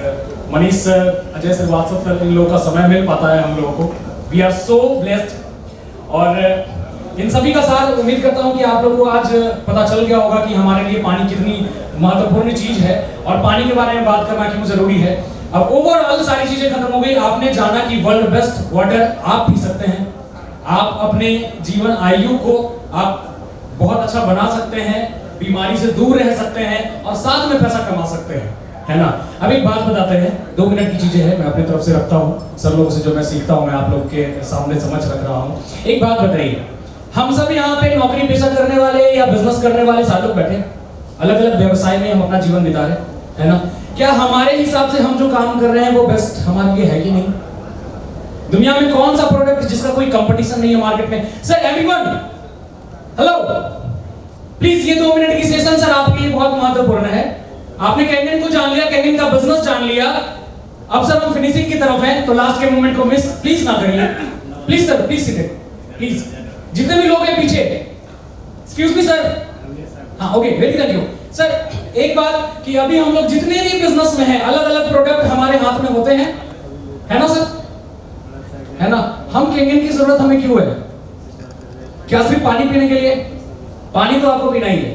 S6: मनीष सर, अजय श्रीवास्तव सर, इन लोगों का समय मिल पाता है हम लोगों को। We are so blessed. और इन सभी का साथ उम्मीद करता हूं कि आप लोगों को आज पता चल गया होगा कि हमारे लिए पानी कितनी महत्वपूर्ण चीज है और पानी के बारे में बात करना क्यों जरूरी है। अब ओवरऑल सारी चीजें खत्म हो गई। आपने जाना कि वर्ल्ड बेस्ट वाटर आप पी सकते हैं, आप अपने जीवन आयु को आप बहुत अच्छा बना सकते हैं, बीमारी से दूर रह सकते हैं और साथ में पैसा कमा सकते हैं, है ना। अब एक बात बताते हैं, 2 मिनट की चीजें हैं, मैं अपनी तरफ से रखता हूँ। सर लोगों से जो मैं सीखता हूँ मैं आप लोग के सामने समझ रख रहा हूँ। एक बात बताइए, हम सब यहाँ पे नौकरी पेशा करने वाले या बिजनेस करने वाले सारे लोग बैठे, अलग अलग व्यवसाय में हम अपना जीवन बिता रहे, है ना। क्या हमारे हिसाब से हम जो काम कर रहे हैं वो बेस्ट हमारे लिए है कि नहीं? दुनिया में कौन सा प्रोडक्ट जिसका कोई कंपटीशन नहीं है मार्केट में? सर एवरीवन, हेलो प्लीज, ये 2 मिनट की सेशन सर आपके लिए बहुत महत्वपूर्ण है। आपने कैंगन को जान लिया, कैंगन का बिजनेस जान लिया, अब सर हम फिनिशिंग की तरफ हैं, तो लास्ट के मोमेंट को मिस प्लीज ना करिए। Please sir, please sit, please. जितने भी लोग हैं पीछे, एक्सक्यूज मी सर, हाँ okay, very thank you sir. एक बात कि अभी हम लोग जितने भी बिजनेस में हैं, अलग अलग प्रोडक्ट हमारे हाथ में होते हैं, है ना सर, है ना। हम कैंगन की जरूरत हमें क्यों है? क्या सिर्फ पानी पीने के लिए? पानी तो आपको पीना ही है,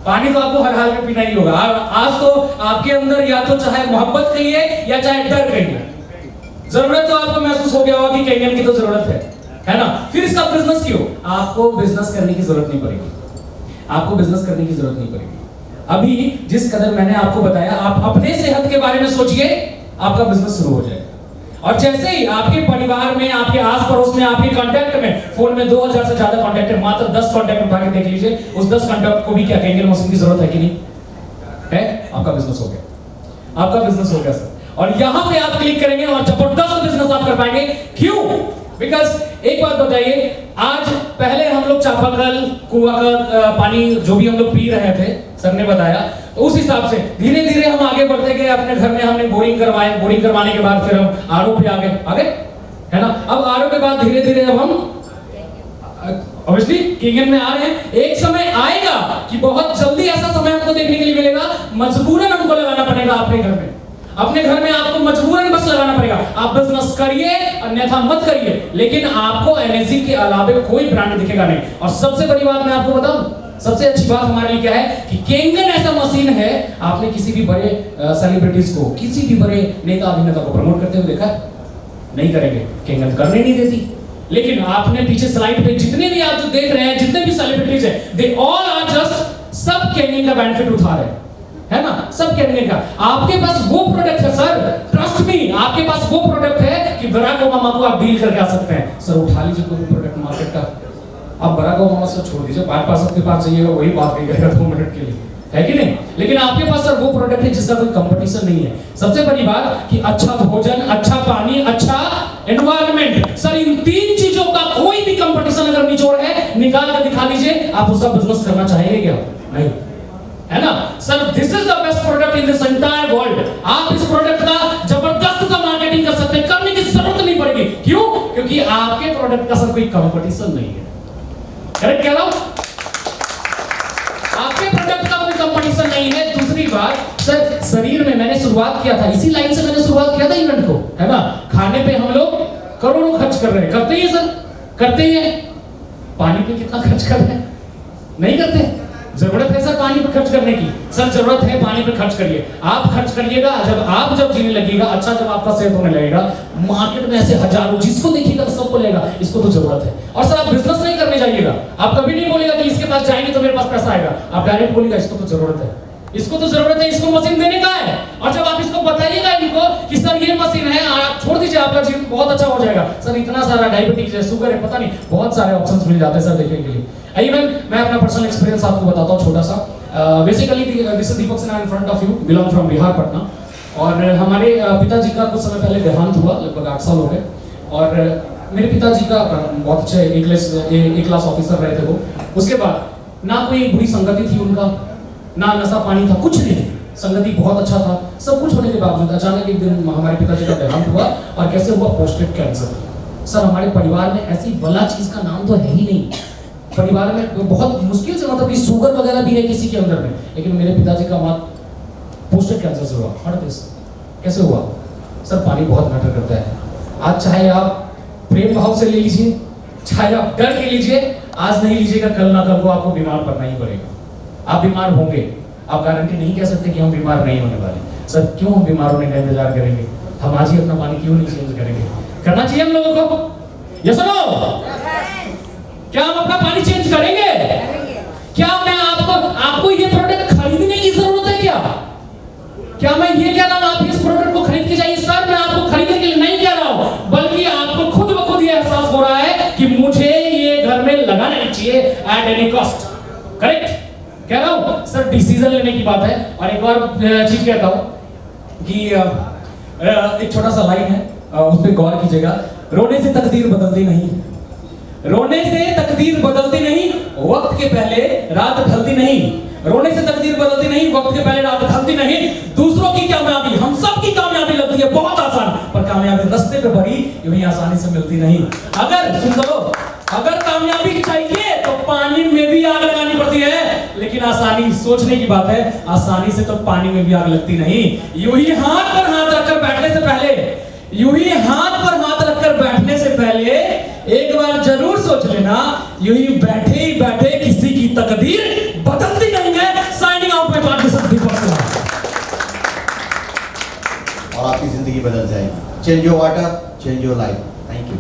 S6: पानी तो आपको हर हाल में पीना ही होगा। आज तो आपके अंदर या तो चाहे मोहब्बत कहिए या चाहे डर कहिए, जरूरत तो आपको महसूस हो गया होगा कि कैंगन की तो जरूरत है ना। फिर इसका बिजनेस क्यों? आपको बिजनेस करने की जरूरत नहीं पड़ेगी, आपको बिजनेस करने की जरूरत नहीं पड़ेगी। अभी जिस कदर मैंने आपको बताया, आप अपने सेहत के बारे में सोचिए, आपका बिजनेस शुरू हो जाएगा। और जैसे ही आपके परिवार में, आपके आस पड़ोस में, आपके कांटेक्ट में, फोन में 2000 से ज्यादा कांटेक्ट है, मात्र 10 कांटेक्ट उठा के देख लीजिए, उस 10 कांटेक्ट को भी क्या कैंगन मशीन की जरूरत है कि नहीं है? आपका बिजनेस हो गया, आपका बिजनेस हो गया सर। और यहां पे आप क्लिक करेंगे और जबरदस्त बिजनेस आप कर पाएंगे। क्यों? बिकॉज एक बात बताइए, आज पहले हम लोग चापाकल, कुआं का पानी जो भी हम लोग पी रहे थे, सर ने बताया, तो उस हिसाब से धीरे धीरे हम आगे बढ़ते गए। अपने घर में हमने बोरिंग करवाए, बोरिंग करवाने के बाद फिर हम आरओ पे आगे, है ना। अब आरओ के बाद धीरे धीरे अब हम ऑब्वियसली कैंगन में आ रहे हैं। एक समय आएगा कि बहुत जल्दी ऐसा समय हमको देखने के लिए मिलेगा, मजबूरन हमको लगाना पड़ेगा अपने घर में, अपने घर में आपको मजबूरन बस लगाना पड़ेगा। आप बिजनेस करिए अन्यथा मत करिए, लेकिन आपको एनएसजी के अलावे कोई ब्रांड दिखेगा नहीं। और सबसे बड़ी बात मैं आपको बताऊं, सबसे अच्छी बात हमारे लिए क्या है कि कैंगन ऐसा मशीन है, आपने किसी भी बड़े सेलिब्रिटीज को, किसी भी बड़े नेता अभिनेता को प्रमोट करते हुए देखा? नहीं करेंगे, कैंगन करने नहीं देती। लेकिन आपने पीछे स्लाइड पे जितने भी आप जो देख रहे हैं, जितने भी सेलिब्रिटीज हैं, दे ऑल आर जस्ट, सब कैंगन का बेनिफिट उठा रहे हैं, है ना, सब कैंगन का। आपके पास वो प्रोडक्ट है सर, ट्रस्ट मी, आपके पास वो प्रोडक्ट है कि बराक ओबामा को आप डील करके आ सकते हैं। सर उठा लीजिए कोई प्रोडक्ट मार्केट का, आप बराक ओबामा से छोड़ दीजिए, पार्षद के पास जाइएगा, वही बात नहीं करेगा 2 मिनट के लिए, है कि नहीं। लेकिन आपके पास सर वो प्रोडक्ट है जिसका कोई कंपटीशन नहीं है। सबसे बड़ी बात कि अच्छा भोजन, अच्छा पानी, अच्छा एनवायरनमेंट, सर इन 3 चीजों का कोई भी कंपटीशन अगर निचोड़ है, निकाल कर दिखा लीजिए, आप उसका बिजनेस करना चाहेंगे क्या? नहीं, है ना। Sir this is the best product in this entire world. आप इस प्रोडक्ट का जबरदस्त सा मार्केटिंग कर सकते हैं, करने की जरूरत नहीं पड़ेगी। क्यों? क्योंकि आपके प्रोडक्ट का सर कोई कंपटीशन नहीं है। करेक्ट कह रहा हूं? आपके प्रोडक्ट का कोई कंपटीशन नहीं है। दूसरी बात सर, शरीर में मैंने शुरुआत किया था, इसी लाइन से मैंने शुरुआत किया था इवेंट को, है ना। खाने पे हम लोग करोड़ों खर्च कर रहे हैं, करते ही सर, करते ही हैं। पानी पे कितना खर्च कर रहे हैं? नहीं करते। जरूरत है सर पानी पे खर्च करने की, सर जरूरत है पानी पे खर्च करिए, आप खर्च करिएगा। जब जीने लगेगा, अच्छा जब आपका सेहत होने लगेगा, मार्केट में ऐसे हजारों, जिसको देखिएगा तो सबको लगेगा इसको तो जरूरत है। और सर आप बिजनेस नहीं करने जाइएगा, आप कभी नहीं बोलेगा कि इसके पास जाएंगे तो मेरे पास पैसा आएगा, आप डायरेक्ट बोलेगा इसको तो जरूरत है, इसको तो जरूरत है, इसको मशीन देने का है। और जब आप इसको बताइएगा इनको कि सर ये मशीन है, आप छोड़ दीजिए, आपका जीवन बहुत अच्छा हो जाएगा। सर इतना सारा डायबिटीज है, शुगर है, पता नहीं बहुत सारे ऑप्शंस मिल जाते हैं सर देखने के लिए। इवन मैं अपना पर्सनल एक्सपीरियंस आपको बताता हूँ छोटा सा। Basically this is Deepak Sinha in front of you, belong from Bihar, Patna. और हमारे पिताजी का कुछ समय पहले देहांत हुआ, लगभग 8 साल हो गए। और मेरे पिताजी का बहुत अच्छे ए क्लास ऑफिसर रहे थे वो। उसके बाद ना कोई बुरी संगति थी उनका, ना नशा पानी था, कुछ नहीं, संगति बहुत अच्छा था। सब कुछ होने के बावजूद अचानक एक दिन हमारे पिताजी का देहांत हुआ। और कैसे हुआ? Posted cancer. सर हमारे परिवार में ऐसी बला चीज का नाम तो है ही नहीं, परिवार में बहुत मुश्किल से, मतलब कि शुगर वगैरह भी है किसी के अंदर में, लेकिन मेरे पिताजी का मौत पोस्टेड कैंसर से हुआ। हर दिस कैसे हुआ? सर पानी बहुत मैटर करता है। आज चाहे आप प्रेम भाव से ले लीजिए, चाहे आप डर के लीजिए, आज नहीं लीजिएगा कल ना कल को आपको बीमार पड़ना ही पड़ेगा। आप बीमार होंगे, आप गारंटी नहीं कह सकते कि हम बीमार नहीं होने वाले। सर क्यों हम बीमार होने का इंतजार करेंगे? हम आज ही अपना पानी क्यों नहीं चेंज करेंगे? करना चाहिए हम लोगों को, यस और नो? क्या हम अपना पानी चेंज करेंगे? क्या मैं आपको ये प्रोडक्ट खरीदने की जरूरत है क्या मैं ये कह रहा हूं आप इस प्रोडक्ट को खरीद के जाइए? सर मैं आपको खरीदने के लिए नहीं कह रहा हूं, बल्कि आपको खुद ब खुद ये एहसास हो रहा है कि मुझे ये घर में लगाना नहीं चाहिए एट एनी कॉस्ट। करेक्ट कह रहा हूं सर, डिसीजन लेने की बात है। और एक और चीज कहता हूं कि एक छोटा सा लाइन है, उस पर गौर कीजिएगा। रोने से तकदीर बदलती नहीं, रोने से तकदीर बदलती नहीं, वक्त के पहले रात ढलती नहीं। रोने से तकदीर बदलती नहीं, वक्त के पहले रात ढलती नहीं। दूसरों की कामयाबी, हम सब की कामयाबी लगती है बहुत आसान, पर कामयाबी रास्ते पे भरी यूं ही आसानी से मिलती नहीं। अगर सुन लो, अगर कामयाबी चाहिए तो पानी में भी आग लगानी पड़ती है, लेकिन आसानी सोचने की बात है, आसानी से तो पानी में भी आग लगती नहीं। यूं ही हाथ पर हाथ रखकर बैठने से पहले, यूं ही हाथ पर हाथ रखकर बैठने से पहले एक बार जरूर सोच लेना, यूं ही बैठे किसी की तकदीर बदलती नहीं है। साइनिंग आउट में बात कर दीपक सिन्हा।
S2: और आपकी जिंदगी बदल जाएगी। Change your water, change your life. Thank you.